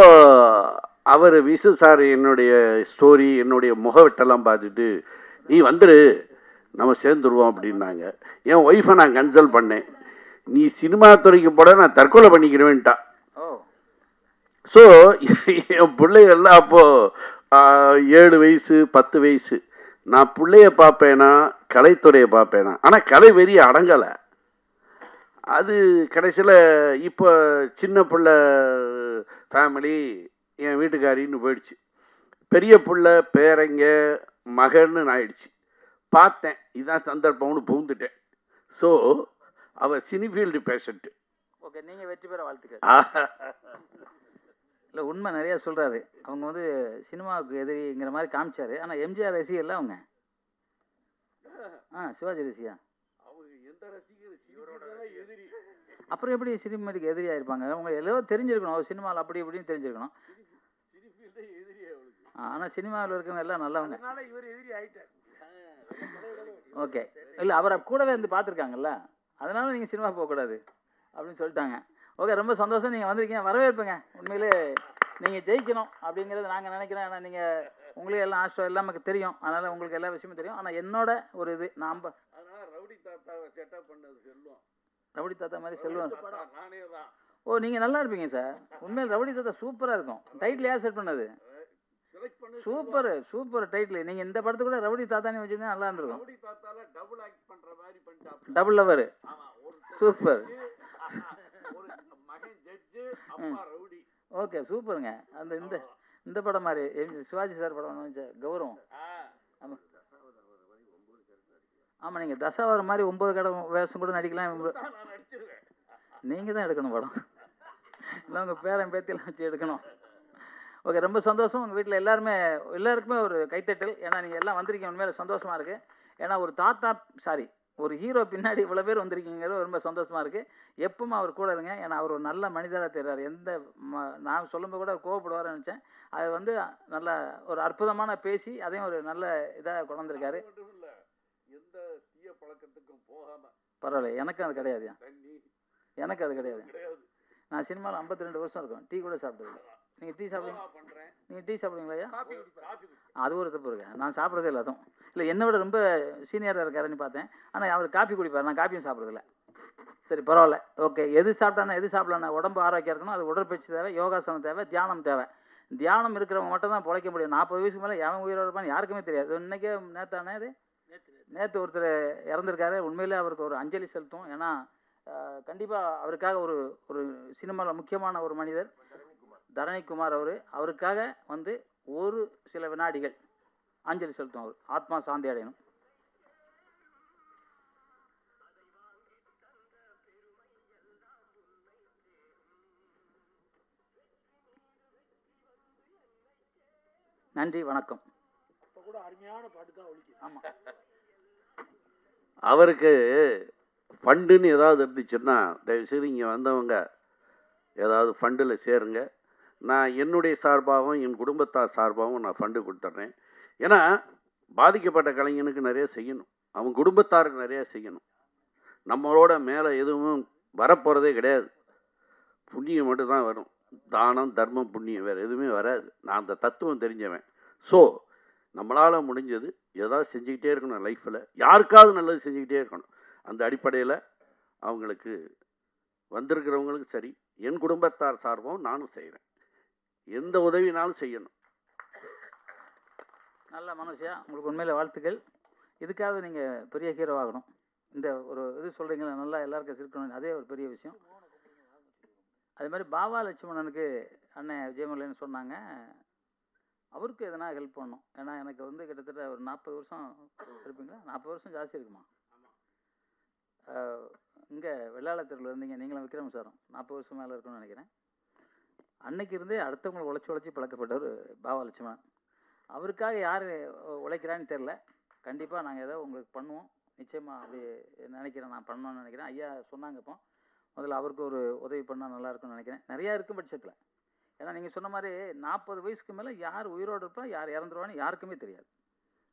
அவர் விசு சார் என்னுடைய ஸ்டோரி, என்னுடைய முகவெட்டெல்லாம் பார்த்துட்டு, நீ வந்துரு நம்ம சேர்ந்துருவோம் அப்படின்னாங்க. என் ஒய்ஃபை நான் கன்சல்ட் பண்ணேன். நீ சினிமா துறைக்கு போட நான் தற்கொலை பண்ணிக்கிறேன்ட்டா. ஸோ என் பிள்ளைகள்லாம் அப்போது 7 வயசு 10 வயசு. நான் பிள்ளைய பார்ப்பேனா கலைத்துறையை பார்ப்பேனா, ஆனால் கலை வெறி அடங்கலை. அது கடைசியில் இப்போ சின்ன பிள்ளை ஃபேமிலி என் வீட்டுக்காரின்னு போயிடுச்சு. பெரிய பிள்ளை பேரங்க மகன்னு ஆயிடுச்சு. பார்த்தேன் இதான் சந்தர்ப்பம்னு புகுந்துட்டேன். ஸோ அவர் சினிஃபீல்டு பேஷண்ட்டு. ஓகே, நீங்கள் வெற்றி பெற வாழ்த்துக்கள். இல்லை, உண்மை நிறையா சொல்கிறாரு. அவங்க வந்து சினிமாவுக்கு எதிரிங்கிற மாதிரி காமிச்சாரு. ஆனால் எம்ஜிஆர் ரசிகர்ல அவங்க. சிவாஜி ரசிகா. அப்புறம் எப்படி சினிமாட்டுக்கு எதிரியாக இருப்பாங்க? அவங்க எல்லோ தெரிஞ்சிருக்கணும், அவர் சினிமாவில் அப்படி இப்படின்னு தெரிஞ்சிருக்கணும். ஆனால் சினிமாவில் இருக்கவங்க எல்லாம் நல்லவங்க. ஓகே, இல்லை அவரை கூடவே இருந்து பார்த்துருக்காங்கல்ல, அதனால நீங்கள் சினிமா போகக்கூடாது அப்படின்னு சொல்லிட்டாங்க. ஓகே, ரொம்ப சந்தோஷம் நீங்கள் வந்திருக்கீங்க, வரவேற்புங்க. உண்மையிலே நீங்கள் ஜெயிக்கணும் அப்படிங்கிறது நாங்கள் நினைக்கிறோம். ஏன்னா நீங்கள் உங்களுக்கு எல்லாம் ஆஸ்ட்ரோ எல்லாம் நமக்கு தெரியும், அதனால் உங்களுக்கு எல்லா விஷயமும் தெரியும். ஆனால் என்னோட ஒரு இது நான் அதனால ரவுடி தாத்தாவை செட்டப் பண்ணது செல்வம். ரவுடி தாத்தா மாதிரி செல்வம். ஓ, நீங்கள் நல்லா இருப்பீங்க சார். உண்மையில் ரவுடி தாத்தா சூப்பராக இருக்கும். டைட்டில் யார் செட் பண்ணது? Super super title. நீங்கள் இந்த படத்து கூட ரவுடி தாத்தானே வச்சுருந்தா நல்லா இருந்திருக்கும். Double lower. சூப்பர். ஓகே, சூப்பருங்க. அந்த இந்த இந்த படம் மாதிரி சிவாஜி சார் படம் கௌரவம். ஆமாம் ஆமாம், நீங்கள் தசாவரம் மாதிரி 9 கடை வேஷம் கூட நடிக்கலாம். நீங்கள் தான் எடுக்கணும் படம், இல்லை உங்கள் பேரன் பேத்தியெல்லாம் வச்சு எடுக்கணும். ஓகே, ரொம்ப சந்தோஷம். உங்கள் வீட்டில் எல்லாருக்குமே ஒரு கைத்தட்டல். ஏன்னா நீங்கள் எல்லாம் வந்திருக்கீங்க, உண்மையில சந்தோஷமாக இருக்குது. ஏன்னா ஒரு ஹீரோ பின்னாடி இவ்வளோ பேர் வந்திருக்கீங்கிறது ரொம்ப சந்தோஷமாக இருக்குது. எப்பவும் அவர் கூட இருங்க. ஏன்னா அவர் ஒரு நல்ல மனிதராக தெரிறாரு. நான் சொல்லும்போது கூட கோவப்படுவார்னு நினச்சேன். அது வந்து நல்ல ஒரு அற்புதமான பேசி அதையும் ஒரு நல்ல இதாக கொண்டிருக்காரு. பரவாயில்ல, எனக்கும் அது கிடையாது. எனக்கு அது கிடையாது. நான் சினிமாவில் 52 வருஷம் இருக்கும், டீ கூட சாப்பிட்டது. நீங்கள் டீ சாப்பிடுவீங்களா ஐயா? அது ஒரு தப்பு இருக்கு, நான் சாப்பிட்றதே இல்லை. அதுவும் இல்லை, என்னை விட ரொம்ப சீனியராக இருக்காருன்னு பார்த்தேன். ஆனால் அவர் காப்பி குடிப்பார், நான் காப்பியும் சாப்பிட்றதில்ல. சரி, பரவாயில்ல. ஓகே, எது சாப்பிடலான்னா உடம்பு ஆரோக்கியம் இருக்கணும். அது உடற்பயிற்சி தேவை, யோகாசனம் தேவை, தியானம் தேவை. தியானம் இருக்கிறவங்க மட்டும் தான் பிழைக்க முடியும். 40 வயசுக்கு மேலே எவன் உயிரோடு இருப்பான்னு யாருக்குமே தெரியாது. இன்றைக்கே நேற்று ஒருத்தர் இறந்துருக்காரு. உண்மையிலே அவருக்கு ஒரு அஞ்சலி செலுத்தும். ஏன்னா கண்டிப்பாக அவருக்காக ஒரு சினிமாவில் முக்கியமான ஒரு மனிதர் தரணிக்குமார் அவருக்காக வந்து ஒரு சில வினாடிகள் அஞ்சலி செலுத்தும். அவர் ஆத்மா சாந்தி அடையணும். நன்றி, வணக்கம். அவருக்கு ஃபண்டுன்னு ஏதாவது இருந்துச்சுன்னா தயவுசெய்து இங்கே வந்தவங்க ஏதாவது ஃபண்டில் சேருங்க. நான் என்னுடைய சார்பாகவும் என் குடும்பத்தார் சார்பாகவும் நான் ஃபண்டு கொடுத்துட்றேன். ஏன்னா பாதிக்கப்பட்ட கலைஞனுக்கு நிறைய செய்யணும், அவன் குடும்பத்தாருக்கு நிறையா செய்யணும். நம்மளோட மேலே எதுவும் வரப்போகிறதே கிடையாது, புண்ணியம் மட்டும்தான் வரும். தானம் தர்மம் புண்ணியம் வேறு எதுவுமே வராது. நான் அந்த தத்துவம் தெரிஞ்சவன். ஸோ நம்மளால் முடிஞ்சது ஏதாவது செஞ்சுக்கிட்டே இருக்கணும். லைஃப்பில் யாருக்காவது நல்லது செஞ்சுக்கிட்டே இருக்கணும். அந்த அடிப்படையில் அவங்களுக்கு வந்திருக்கிறவங்களுக்கு சரி, என் குடும்பத்தார் சார்பாகவும் நானும் செய்கிறேன். எந்த உதவினாலும் செய்யணும். நல்ல மனசியா, உங்களுக்கு உண்மையில் வாழ்த்துக்கள். இதுக்காக நீங்கள் பெரிய ஹீரோ ஆகணும். இந்த ஒரு இது சொல்கிறீங்களா, நல்லா எல்லாருக்கும் சிரிக்கணும், அதே ஒரு பெரிய விஷயம். அதே மாதிரி பாபா லட்சுமணனுக்கு அண்ணன் விஜயமுரளின்னு சொன்னாங்க, அவருக்கு எதனா ஹெல்ப் பண்ணணும். ஏன்னா எனக்கு வந்து கிட்டத்தட்ட ஒரு 40 வருஷம் இருப்பீங்களா, 40 வருஷம் ஜாஸ்தி இருக்குமா. இங்கே வெள்ளாளத்தூரில் இருந்தீங்க நீங்களும், விக்ரம் சாரும் 40 வருஷம் மேலே இருக்குன்னு நினைக்கிறேன். அன்னைக்கு இருந்தே அடுத்தவங்களை உழைச்சி பழக்கப்பட்டவர் பாபா லட்சுமணன். அவருக்காக யார் உழைக்கிறான்னு தெரில. கண்டிப்பாக நாங்கள் ஏதோ உங்களுக்கு பண்ணுவோம், நிச்சயமாக அப்படி நினைக்கிறேன். நான் பண்ணணும்னு நினைக்கிறேன். ஐயா சொன்னாங்க, இப்போ முதல்ல அவருக்கு ஒரு உதவி பண்ணால் நல்லாயிருக்குன்னு நினைக்கிறேன். நிறையா இருக்கும் பட்சத்தில். ஏன்னா நீங்கள் சொன்ன மாதிரி 40 வயசுக்கு மேலே யார் உயிரோடு இருப்பா, யார் இறந்துருவான்னு யாருக்குமே தெரியாது.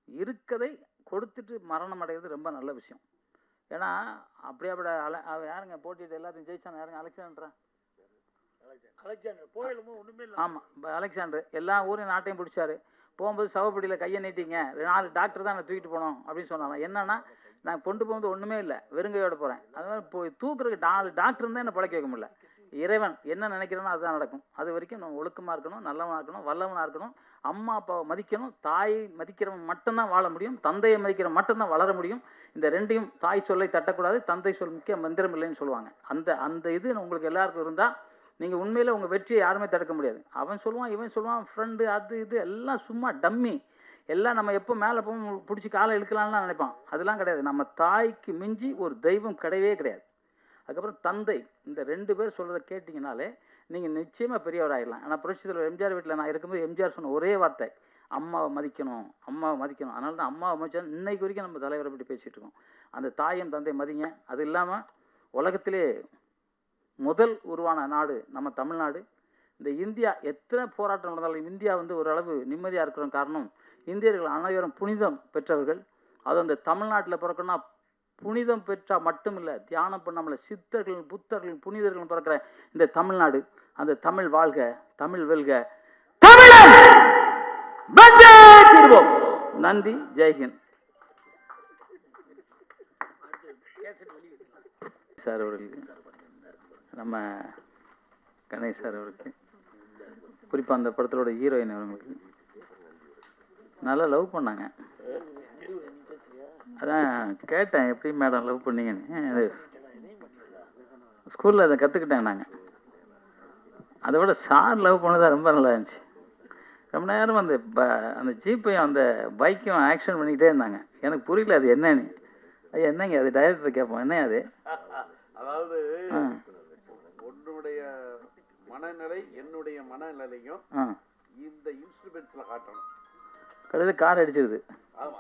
இருக்கதை கொடுத்துட்டு மரணம் அடைகிறது ரொம்ப நல்ல விஷயம். ஏன்னா அப்படியே யாருங்க போட்டிட்டு எல்லாத்தையும் ஜெயிச்சாங்க, யாருங்க அலெக்சாண்டரா அலெக்சாண்டர் போயிலுமோ ஒன்றுமே இல்லை. ஆமாம், அலெக்சாண்டர் எல்லா ஊரையும் நாட்டையும் பிடிச்சாரு. போகும்போது சவப்படியில் கையை நீட்டிங்க, 4 டாக்டர் தான் நான் தூக்கிட்டு போனோம் அப்படின்னு சொன்னாங்க. என்னன்னா நான் கொண்டு போகும்போது ஒன்றுமே இல்லை, வெறுங்கையோட போகிறேன். அது மாதிரி போய் தூக்குறதுக்கு 4 டாக்டர் தான் என்ன பழக்க வைக்க முடியல. இறைவன் என்ன நினைக்கிறேனோ அதுதான் நடக்கும். அது வரைக்கும் நம்ம ஒழுக்கமாக இருக்கணும், நல்லவனாக இருக்கணும், வல்லவனாக இருக்கணும், அம்மா அப்பாவை மதிக்கணும். தாயை மதிக்கிறவன் மட்டும்தான் வாழ முடியும், தந்தையை மதிக்கிறவன் மட்டும்தான் வளர முடியும். இந்த ரெண்டையும், தாய் சொல்லை தட்டக்கூடாது, தந்தை சொல் முக்கிய மந்திரம் இல்லைன்னு சொல்லுவாங்க. அந்த இது உங்களுக்கு எல்லாருக்கும் இருந்தால் நீங்கள் உண்மையில் உங்கள் வெற்றியை யாருமே தடுக்க முடியாது. அவன் சொல்லுவான், இவன் சொல்லுவான், ஃப்ரெண்டு அது இது எல்லாம் சும்மா டம்மி. எல்லாம் நம்ம எப்போ மேலே போகும் பிடிச்சி காலை இழுக்கலாம்லாம் நினைப்பான். அதெல்லாம் கிடையாது. நம்ம தாய்க்கு மிஞ்சி ஒரு தெய்வம் கிடையவே கிடையாது. அதுக்கப்புறம் தந்தை, இந்த 2 பேர் சொல்கிறத கேட்டிங்கனாலே நீங்கள் நிச்சயமாக பெரியவர் ஆகிடலாம். ஆனால் புரட்சித்தில் எம்ஜிஆர் வீட்டில் நான் இருக்கும்போது எம்ஜிஆர் சொன்ன ஒரே வார்த்தை, அம்மாவை மதிக்கணும், அம்மாவை மதிக்கணும். அதனால தான் அம்மாவை மதிச்சா இன்னைக்கு வரைக்கும் நம்ம தலைவரை பற்றி பேசிகிட்டு இருக்கோம். அந்த தாயும் தந்தை மதிங்க. அது இல்லாமல் உலகத்திலே முதல் உருவான நாடு நம்ம தமிழ்நாடு. இந்த இந்தியா எத்தனை போராட்டம் நடந்தாலும் இந்தியா ஓரளவு நிம்மதியாக இருக்கிற காரணம் இந்தியர்கள் அனைவரும் புனிதம் பெற்றவர்கள். அதுவும் அந்த தமிழ்நாட்டில் பிறக்கணும்னா புனிதம் பெற்றால் மட்டும் இல்லை, தியானம் பண்ணாமல சித்தர்கள், புத்தர்கள், புனிதர்கள் பிறக்கிற இந்த தமிழ்நாடு. அந்த தமிழ் வாழ்க, தமிழ் வெல்க, தமிழன் வென்றே தீர்வோம். நன்றி, ஜெய்ஹிந்த். சார் அவர்களுக்கு, நம்ம கணேஷ் சார் அவருக்கு, குறிப்பாக அந்த படத்தோட ஹீரோயின் அவங்களுக்கு நல்லா லவ் பண்ணாங்க. அதான் கேட்டேன், எப்படி மேடம் லவ் பண்ணீங்கன்னு. ஸ்கூலில் அதை கற்றுக்கிட்டேன் நாங்கள். அதை விட சார் லவ் பண்ணதான் ரொம்ப நல்லா இருந்துச்சு. ரொம்ப நேரம் அந்த ஜீப்பையும் அந்த பைக்கும் ஆக்ஷன் பண்ணிக்கிட்டே இருந்தாங்க. எனக்கு புரியல அது என்னன்னு. ஐயா என்னங்க அது, டைரக்டர் கேட்போம், என்ன அது? அதாவது உன்னுடைய மனநிலை என்னுடைய மனநிலையும் இந்த இன்ஸ்ட்ருமெண்ட்ஸ்ல காட்டணும். கடையில் கார் அடிச்சிருது. ஆமா,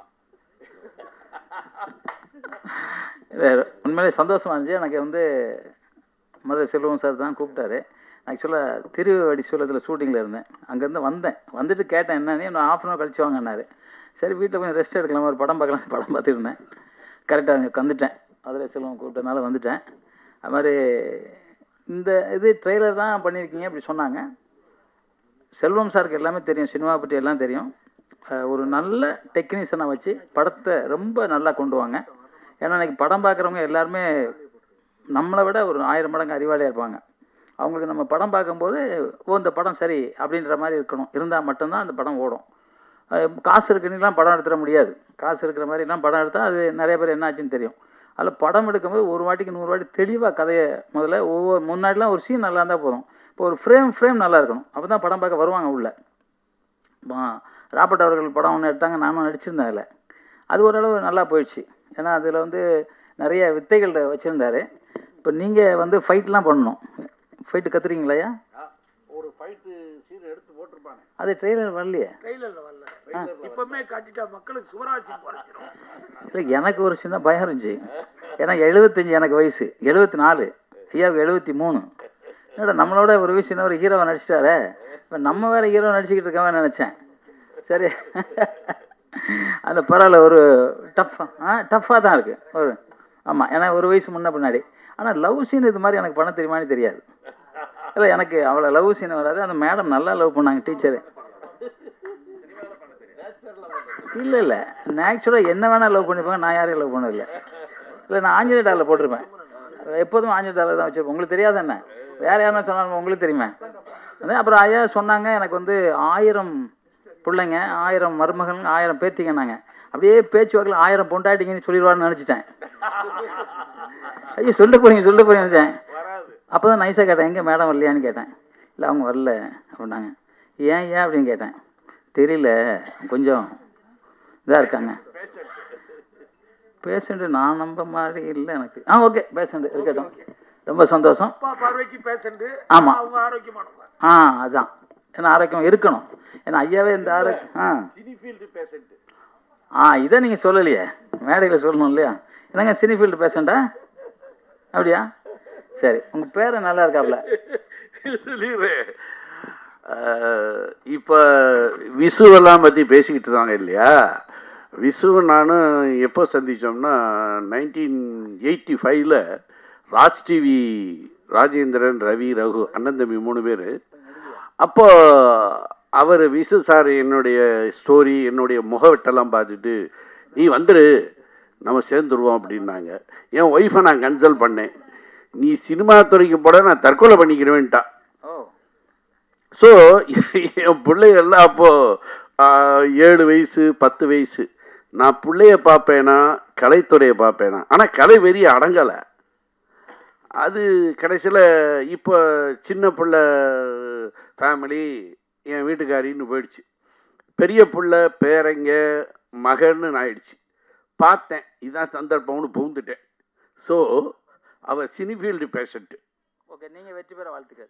உண்மையிலே சந்தோஷமா இருந்துச்சு. எனக்கு மதுரை செல்வம் சார் தான் கூப்பிட்டாரு. ஆக்சுவலாக திருவடிசூலத்தில் ஷூட்டிங்கில் இருந்தேன். அங்கேருந்து வந்துட்டு கேட்டேன் என்னன்னு. இன்னும் 1/2 hour கழிச்சு வாங்கன்னாரு. சரி வீட்டில் கொஞ்சம் ரெஸ்ட் எடுக்கலாம், ஒரு படம் பார்க்கலாம், படம் பார்த்துருந்தேன். கரெக்டாக அங்கே வந்துட்டேன். மதுரை செல்வம் கூப்பிட்டனால வந்துட்டேன். அது மாதிரி இந்த இது ட்ரெய்லர் தான் பண்ணியிருக்கீங்க அப்படி சொன்னாங்க. செல்வம் சாருக்கு எல்லாமே தெரியும், சினிமா பற்றி எல்லாம் தெரியும். ஒரு நல்ல டெக்னீஷியனை வச்சு படத்தை ரொம்ப நல்லா கொண்டு வாங்க. ஏன்னா இன்றைக்கி படம் பார்க்குறவங்க எல்லாருமே நம்மளை விட ஒரு 1000 மடங்கு அறிவாளியாக இருப்பாங்க. அவங்களுக்கு நம்ம படம் பார்க்கும்போது இந்த படம் சரி அப்படின்ற மாதிரி இருக்கணும். இருந்தால் மட்டும்தான் அந்த படம் ஓடும். காசு இருக்குன்னுலாம் படம் எடுத்துட முடியாது. காசு இருக்கிற மாதிரிலாம் படம் எடுத்தால் அது நிறைய பேர் என்னாச்சுன்னு தெரியும். அதில் படம் எடுக்கும்போது ஒரு வாட்டிக்கு 100 வாட்டி தெளிவாக கதையை முதல்ல முன்னாடிலாம் ஒரு சீன் நல்லா இருந்தால் போதும். இப்போ ஒரு ஃப்ரேம் நல்லா இருக்கணும். அப்போ தான் படம் பார்க்க வருவாங்க உள்ள. ராபர்ட் அவர்கள் படம் ஒன்று எடுத்தாங்க, நானும் நடிச்சிருந்தேன் அதில். அது ஓரளவு நல்லா போயிடுச்சு. ஏன்னா அதில் நிறைய வித்தைகள் வச்சுருந்தாரு. இப்போ நீங்கள் ஃபைட்லாம் பண்ணணும். ஃபைட்டு கற்றுறீங்களாயா? ஒரு ஃபைட்டு சீன் எடுத்து போட்டிருப்பாங்க. அது ட்ரெய்லர் வரலையே. ட்ரெய்லரில் வரல, இப்போமே காட்டிட்டா மக்களுக்கு சுவராசி குறைஞ்சிரும். இல்லை, எனக்கு ஒரு சின்ன பயம் இருந்துச்சு. ஏன்னா 75 எனக்கு வயசு, 74 ஐயாவுக்கு 73. என்னோட நம்மளோட ஒரு வயசு ஒரு ஹீரோவை நடிச்சிட்டாரே, இப்போ நம்ம வேறு ஹீரோ நடிச்சுக்கிட்டு இருக்கவன் நினச்சேன். சரி அதில் பரவாயில்ல, ஒரு டஃப்பாக தான் இருக்குது ஒரு. ஆமாம், ஏன்னா ஒரு வயசு முன்ன பின்னாடி. ஆனால் லவ் சீன் இது மாதிரி எனக்கு பண்ண தெரியுமான்னு தெரியாது. இல்லை, எனக்கு அவ்வளோ லவ் சீன் வராது. அந்த மேடம் நல்லா லவ் பண்ணாங்க, டீச்சரு. இல்லை நேச்சுரலாக என்ன வேணால் லவ் பண்ணிப்பாங்க. நான் யாரையும் லவ் பண்ணதில்லை. இல்லை, நான் ஆஞ்சநேய டாலில் போட்டிருப்பேன். எப்போதும் ஆஞ்சநேய டாலில் தான் வச்சுருப்பேன். உங்களுக்கு தெரியாது என்ன? வேறு யாருன்னா சொன்னாலும் உங்களுக்கு தெரியுமே. அப்புறம் ஐயா சொன்னாங்க, எனக்கு 1000 பிள்ளைங்க, 1000 மருமகள், 1000 பேத்திங்கன்னாங்க. அப்படியே பேச்சு வாக்கில் 1000 பொண்டாட்டிங்கன்னு சொல்லிடுவான்னு நினச்சிட்டேன். ஐயோ சொல்ல போறீங்க நினச்சேன். அப்போ தான் நைஸாக கேட்டேன், எங்கே மேடம் வரலையான்னு கேட்டேன். இல்லை அவங்க வரல அப்படின்னாங்க. ஏன் அப்படின்னு கேட்டேன். தெரியல, கொஞ்சம் இதாக இருக்காங்க. பேஷண்ட்டு நான் நம்ப மாதிரி இல்லை எனக்கு. ஓகே, பேஷண்ட்டு இருக்கட்டும், ரொம்ப சந்தோஷம். ஆமாம், அதுதான். ஏன்னா ஆரோக்கியம் இருக்கணும். ஏன்னா ஐயாவே இந்த ஆரோக்கியம் இதை நீங்கள் சொல்லலையே, மேடையில் சொல்லணும் இல்லையா? என்னங்க சினிஃபீல்டு பேஷண்ட்டா? அப்படியா? சரி, உங்கள் பேர் நல்லா இருக்காப்ல. இப்போ விசுவெல்லாம் பற்றி பேசிக்கிட்டு இருந்தாங்க இல்லையா? விசுவை நானும் எப்போ சந்தித்தோம்னா 1985 ராஜ் டிவி ராஜேந்திரன், ரவி, ரகு, அண்ணன் தம்பி 3 பேர். அப்போ அவர் விசு சார் என்னுடைய ஸ்டோரி, என்னுடைய முகவெட்டெல்லாம் பார்த்துட்டு, நீ வந்துரு நம்ம சேர்ந்துருவோம் அப்படின்னாங்க. என் ஒய்ஃபை நான் கன்சல்ட் பண்ணேன். நீ சினிமா துறைக்கு போட நான் தற்கொலை பண்ணிக்கிறேன்ட்டா. ஸோ என் பிள்ளைகள்லாம் அப்போது 7 வயசு 10 வயசு. நான் பிள்ளைய பார்ப்பேனா கலைத்துறையை பார்ப்பேனா, ஆனால் கலை வெறி அடங்கலை. அது கடைசியில் இப்போ சின்ன பிள்ளை ஃபேமிலி என் வீட்டுக்காரின்னு போயிடுச்சு. பெரிய பிள்ளை பேரங்க மகன்னு ஆயிடுச்சு. பார்த்தேன் இதான் சந்தர்ப்பம்னு புகுந்துட்டேன். ஸோ அவர் சினிஃபீல்டு பேஷண்ட்டு. ஓகே, நீங்கள் வெற்றி பெற வாழ்த்துக்கள்.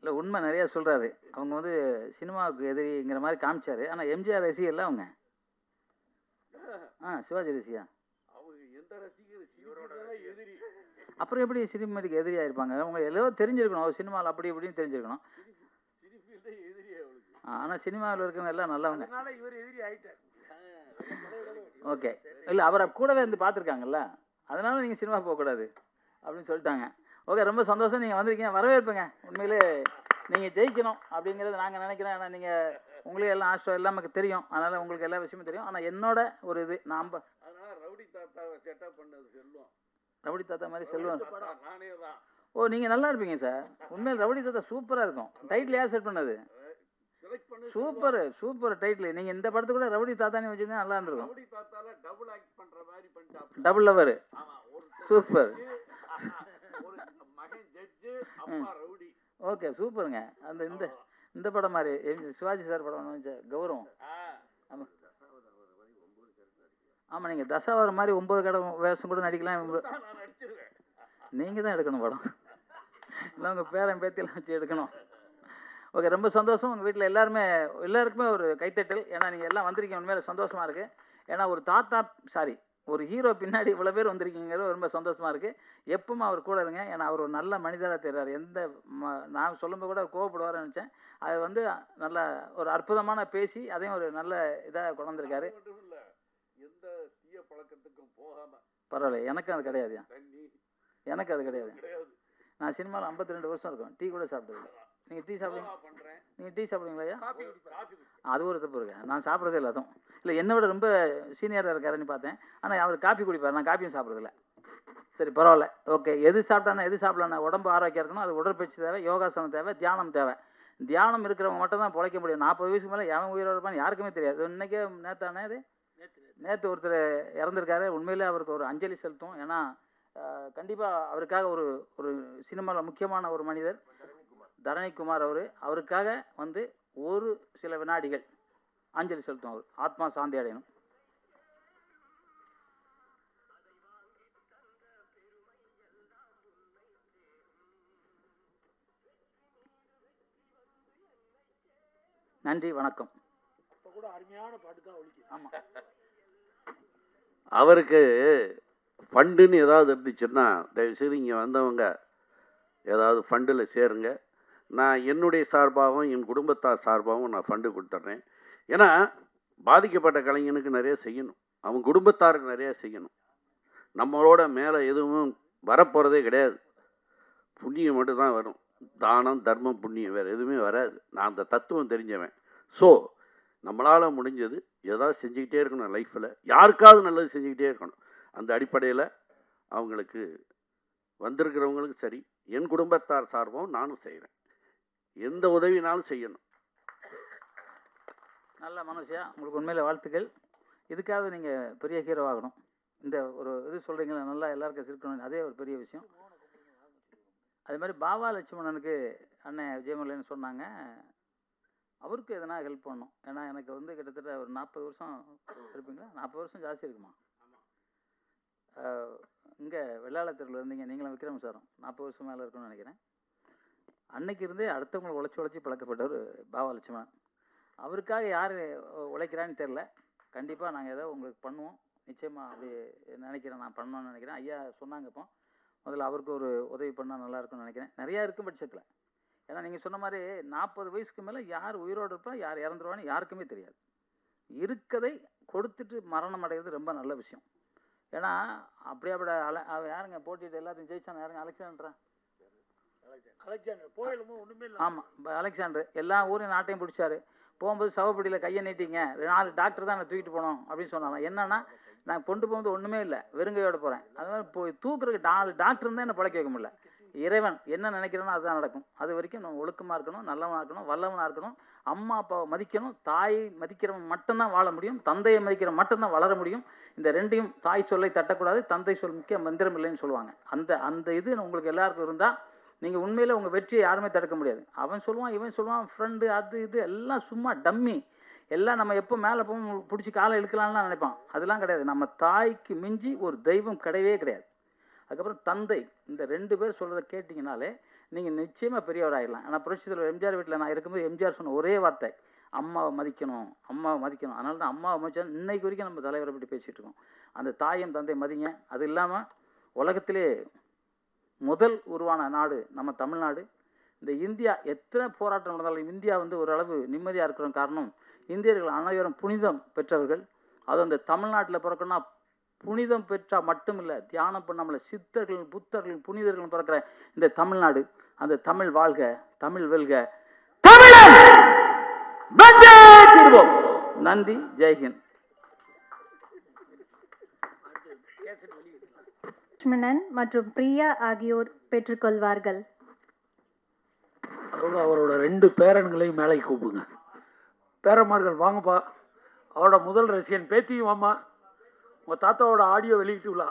இல்லை, உண்மை நிறையா சொல்கிறாரு. அவங்க வந்து சினிமாவுக்கு எதிரிங்கிற மாதிரி காமிச்சாரு. ஆனால் எம்ஜிஆர் ரசிகர்ல அவங்க. சிவாஜி ரசிகா. அப்புறம் எப்படி சினிமாவுக்கு எதிரியாக இருப்பாங்க? அவங்க எல்லோ தெரிஞ்சிருக்கணும், அவர் சினிமாவில் அப்படி இப்படின்னு தெரிஞ்சிருக்கணும். ஆனால் சினிமாவில் இருக்கவங்க எல்லாம் நல்லவங்க. ஓகே, இல்லை அவரை கூடவே இருந்து பார்த்துருக்காங்கல்ல, அதனால நீங்கள் சினிமா போகக்கூடாது அப்படின்னு சொல்லிட்டாங்க. ஓகே, ரொம்ப சந்தோஷம் நீங்கள் வந்திருக்கீங்க, வரவேற்புங்க. உண்மையிலே நீங்கள் ஜெயிக்கணும் அப்படிங்கிறது நாங்கள் நினைக்கிறோம். ஏன்னா நீங்கள் உங்களுக்கு எல்லாம் ஆஸ்ட்ரோ எல்லாம் நமக்கு தெரியும், அதனால் உங்களுக்கு எல்லா விஷயமும் தெரியும். ஆனால் என்னோட ஒரு இது நான் அதனால ரவுடி தாத்தாவை செட்டப் பண்ணது செல்வம். ரவுடி தாத்தா மாதிரி செல்வம். ஓ, நீங்கள் நல்லா இருப்பீங்க சார். உண்மையில் ரவுடி தாத்தா சூப்பராக இருக்கும். டைட்டில் யார் செட் பண்ணது? Super super title. நீங்கள் இந்த படத்தை கூட ரவுடி தாத்தானே வச்சுருந்தா நல்லா இருந்திருக்கும். Double lower. சூப்பர். ஓகே, சூப்பருங்க. அந்த இந்த இந்த படம் மாதிரி சிவாஜி சார் படம் கௌரவம். ஆமாம் ஆமாம், நீங்கள் தசாவரம் மாதிரி 9 கடை வேஷம் கூட நடிக்கலாம். நீங்கள் தான் எடுக்கணும் படம், இல்லை உங்கள் பேரன் பேத்தியெல்லாம் வச்சு எடுக்கணும். ஓகே, ரொம்ப சந்தோஷம். உங்கள் வீட்டில் எல்லாருக்குமே ஒரு கைத்தட்டல். ஏன்னா நீங்கள் எல்லாம் வந்திருக்கீங்க, உண்மையில சந்தோஷமாக இருக்குது. ஏன்னா ஒரு ஹீரோ பின்னாடி இவ்வளோ பேர் வந்திருக்கீங்கிறது ரொம்ப சந்தோஷமாக இருக்குது. எப்பவும் அவர் கூட இருங்க. ஏன்னா அவர் ஒரு நல்ல மனிதராக தெரிறாரு. நான் சொல்லும்போது கூட கோவப்படுவார்னு நினச்சேன். அது வந்து நல்ல ஒரு அற்புதமான பேசி அதையும் ஒரு நல்ல இதாக கொண்டிருக்காரு. பரவாயில்ல, எனக்கும் அது கிடையாது. எனக்கு அது கிடையாது. நான் சினிமாவில் 52 வருஷம் இருக்கும், டீ கூட சாப்பிட்டதில்லை. நீங்கள் டீ சாப்பிடுவீங்களா ஐயா? அது ஒரு தப்பு இருக்கு, நான் சாப்பிட்றதே இல்லை. அதுவும் இல்லை, என்னை விட ரொம்ப சீனியராக இருக்காருன்னு பார்த்தேன். ஆனால் அவர் காப்பி குடிப்பார், நான் காப்பியும் சாப்பிட்றதில்ல. சரி, பரவாயில்ல. ஓகே, எது சாப்பிடலான்னா உடம்பு ஆரோக்கியம் இருக்கணும். அது உடற்பயிற்சி தேவை, யோகாசனம் தேவை, தியானம் தேவை. தியானம் இருக்கிறவங்க மட்டும் தான் பிழைக்க முடியும். 40 வயசுக்கு மேலே எவன் உயிரோடு இருப்பான்னு யாருக்குமே தெரியாது. இன்றைக்கே நேற்று ஒருத்தர் இறந்துருக்காரு. உண்மையிலே அவருக்கு ஒரு அஞ்சலி செலுத்தும். ஏன்னா கண்டிப்பாக அவருக்காக ஒரு சினிமாவில் முக்கியமான ஒரு மனிதர் தரணிக்குமார் அவருக்காக வந்து ஒரு சில வினாடிகள் அஞ்சலி செலுத்தும். அவர் ஆத்மா சாந்தி அடையணும். நன்றி, வணக்கம். அவருக்கு ஃபண்டுன்னு ஏதாவது இருந்துச்சுன்னா தயவுசெய்து இங்கே வந்தவங்க ஏதாவது ஃபண்டில் சேருங்க. நான் என்னுடைய சார்பாகவும் என் குடும்பத்தார் சார்பாகவும் நான் ஃபண்டு கொடுத்துட்றேன். ஏன்னா பாதிக்கப்பட்ட கலைஞனுக்கு நிறைய செய்யணும், அவன் குடும்பத்தாருக்கு நிறையா செய்யணும். நம்மளோட மேலே எதுவும் வரப்போகிறதே கிடையாது, புண்ணியம் மட்டும்தான் வரும். தானம் தர்மம் புண்ணியம் வேறு எதுவுமே வராது. நான் அந்த தத்துவம் தெரிஞ்சவன். ஸோ நம்மளால் முடிஞ்சது ஏதாவது செஞ்சுக்கிட்டே இருக்கணும். லைஃப்பில் யாருக்காவது நல்லது செஞ்சுக்கிட்டே இருக்கணும். அந்த அடிப்படையில் அவங்களுக்கு வந்திருக்கிறவங்களுக்கு சரி, என் குடும்பத்தார் சார்பாகவும் நானும் செய்கிறேன். எந்த உதவினாலும் செய்யணும். நல்ல மனசியா, உங்களுக்கு உண்மையில் வாழ்த்துக்கள். இதுக்காக நீங்கள் பெரிய ஹீரோ ஆகணும். இந்த ஒரு இது சொல்கிறீங்களா, நல்லா எல்லாருக்கும் சிரிக்கணும், அதே ஒரு பெரிய விஷயம். அதே மாதிரி பாபா லட்சுமணனுக்கு அண்ணன் விஜயமுரளின்னு சொன்னாங்க, அவருக்கு எதனா ஹெல்ப் பண்ணணும். ஏன்னா எனக்கு வந்து கிட்டத்தட்ட ஒரு 40 வருஷம் இருப்பீங்களா, 40 வருஷம் ஜாஸ்தி இருக்குமா. இங்கே வெள்ளாளத்தூரில் இருந்தீங்க நீங்களும், விக்ரம் சாரும் 40 வருஷம் மேலே இருக்குன்னு நினைக்கிறேன். அன்னைக்கு இருந்தே அடுத்தவங்களை உழைச்சி பழக்கப்பட்டவர் பாபா லட்சுமணன். அவருக்காக யார் உழைக்கிறான்னு தெரில. கண்டிப்பாக நாங்கள் ஏதோ உங்களுக்கு பண்ணுவோம், நிச்சயமாக அப்படி நினைக்கிறேன். நான் பண்ணணும்னு நினைக்கிறேன். ஐயா சொன்னாங்க, இப்போ முதல்ல அவருக்கு ஒரு உதவி பண்ணால் நல்லாயிருக்கும்னு நினைக்கிறேன். நிறையா இருக்கும் பட்சத்தில். ஏன்னா நீங்கள் சொன்ன மாதிரி 40 வயசுக்கு மேலே யார் உயிரோடு இருப்பா யார் இறந்துருவான்னு யாருக்குமே தெரியாது. இருக்கதை கொடுத்துட்டு மரணம் அடைகிறது ரொம்ப நல்ல விஷயம். ஏன்னா அப்படியே அவ யாருங்க போட்டிட்டு எல்லாத்தையும் ஜெயிச்சாங்க, யாருங்க? அலெக்சாண்டரா? அலெக்சாண்டர் போயிலுமோ ஒன்றுமே இல்லை. ஆமாம், அலெக்சாண்டர் எல்லா ஊரையும் நாட்டையும் பிடிச்சாரு. போகும்போது சவப்படியில் கையை நீட்டிங்க, 4 டாக்டர் தான் நான் தூக்கிட்டு போனோம் அப்படின்னு சொன்னாங்க. என்னன்னா, நான் கொண்டு போகும்போது ஒன்றுமே இல்லை, வெறுங்கையோட போகிறேன். அது மாதிரி போய் தூக்குறதுக்கு 4 டாக்டர் தான் என்ன பழக்க வைக்க முடியல. இறைவன் என்ன நினைக்கிறேனோ அதுதான் நடக்கும். அது வரைக்கும் நம்ம ஒழுக்கமாக இருக்கணும், நல்லவனாக இருக்கணும், வல்லவனாக இருக்கணும், அம்மா அப்பாவை மதிக்கணும். தாயை மதிக்கிறவன் மட்டும்தான் வாழ முடியும், தந்தையை மதிக்கிறவன் மட்டும்தான் வளர முடியும். இந்த ரெண்டையும், தாய் சொல்லை தட்டக்கூடாது, தந்தை சொல் முக்கிய மந்திரம் இல்லைன்னு சொல்லுவாங்க. அந்த இது உங்களுக்கு எல்லாருக்கும் இருந்தால் நீங்கள் உண்மையில் உங்கள் வெற்றியை யாருமே தடுக்க முடியாது. அவன் சொல்லுவான், இவன் சொல்லுவான், ஃப்ரெண்டு அது இது எல்லாம் சும்மா டம்மி. எல்லாம் நம்ம எப்போ மேலே போகும் பிடிச்சி காலை இழுக்கலாம்லாம் நினைப்பான். அதெல்லாம் கிடையாது. நம்ம தாய்க்கு மிஞ்சி ஒரு தெய்வம் கிடையவே கிடையாது. அதுக்கப்புறம் தந்தை, இந்த 2 பேர் சொல்கிறத கேட்டிங்கனாலே நீங்கள் நிச்சயமாக பெரியவர் ஆகிடலாம். ஆனால் புரட்சித் தலைவர் எம்ஜிஆர் வீட்டில் நான் இருக்கும்போது எம்ஜிஆர் சொன்ன ஒரே வார்த்தை, அம்மாவை மதிக்கணும், அம்மாவை மதிக்கணும். அதனால தான் அம்மாவை மதிச்சா இன்னைக்கு வரைக்கும் நம்ம தலைவரை பற்றி பேசிகிட்டு இருக்கோம். அந்த தாயும் தந்தை மதிங்க. அது இல்லாமல் உலகத்திலே முதல் உருவான நாடு நம்ம தமிழ்நாடு. இந்த இந்தியா எத்தனை போராட்டம் நடந்தாலும் இந்தியா ஓரளவு நிம்மதியாக இருக்கிற காரணம், இந்தியர்கள் அனைவரும் புனிதம் பெற்றவர்கள். அது அந்த தமிழ்நாட்டில் பிறக்கணும்னா புனிதம் பெற்றால் மட்டும் இல்லை, தியானம் பண்ணாமல சித்தர்கள், புத்தர்கள், புனிதர்கள் பிறக்கிற இந்த தமிழ்நாடு. அந்த தமிழ் வாழ்க, தமிழ் வெல்க, தமிழன் வென்றே தீர்வோம். நன்றி, ஜெய்ஹிந்த். லக்ஷ்மணன் மற்றும் பிரியா ஆகியோர் பெற்றுக்கொள்வார்கள். அதோட அவரோட 2 பேரன்களையும் மேலே கூப்பிடுங்க. பேரன்மார்கள் வாங்கப்பா. அவரோட முதல் ரசிகன் பேத்தியும் வாமா. உங்கள் தாத்தாவோட ஆடியோ வெளியிட்டு விழா.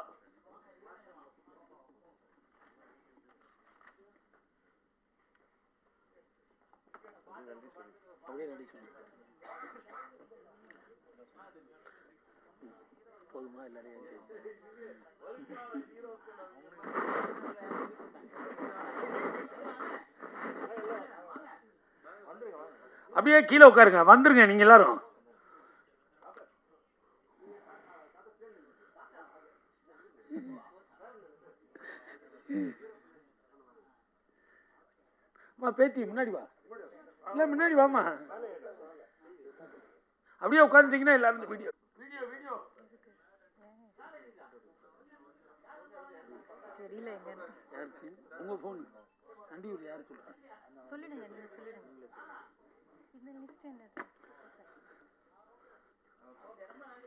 போதுமா எல்லாரையும்? அப்படியே கீழே உட்காருங்க, வந்துருங்க நீங்க எல்லாரும். பேத்தி முன்னாடி வா. இல்ல முன்னாடி வாமா. அப்படியே உட்காந்துட்டீங்கன்னா எல்லாரும் வீடியோ வீடியோ வீடியோ தெரியல எங்க உங்க போன் நண்டியூர் யாரு சொல்றாங்க? சொல்லிடுங்க, நீங்க சொல்லிடுங்க. இந்த லிஸ்ட் என்ன?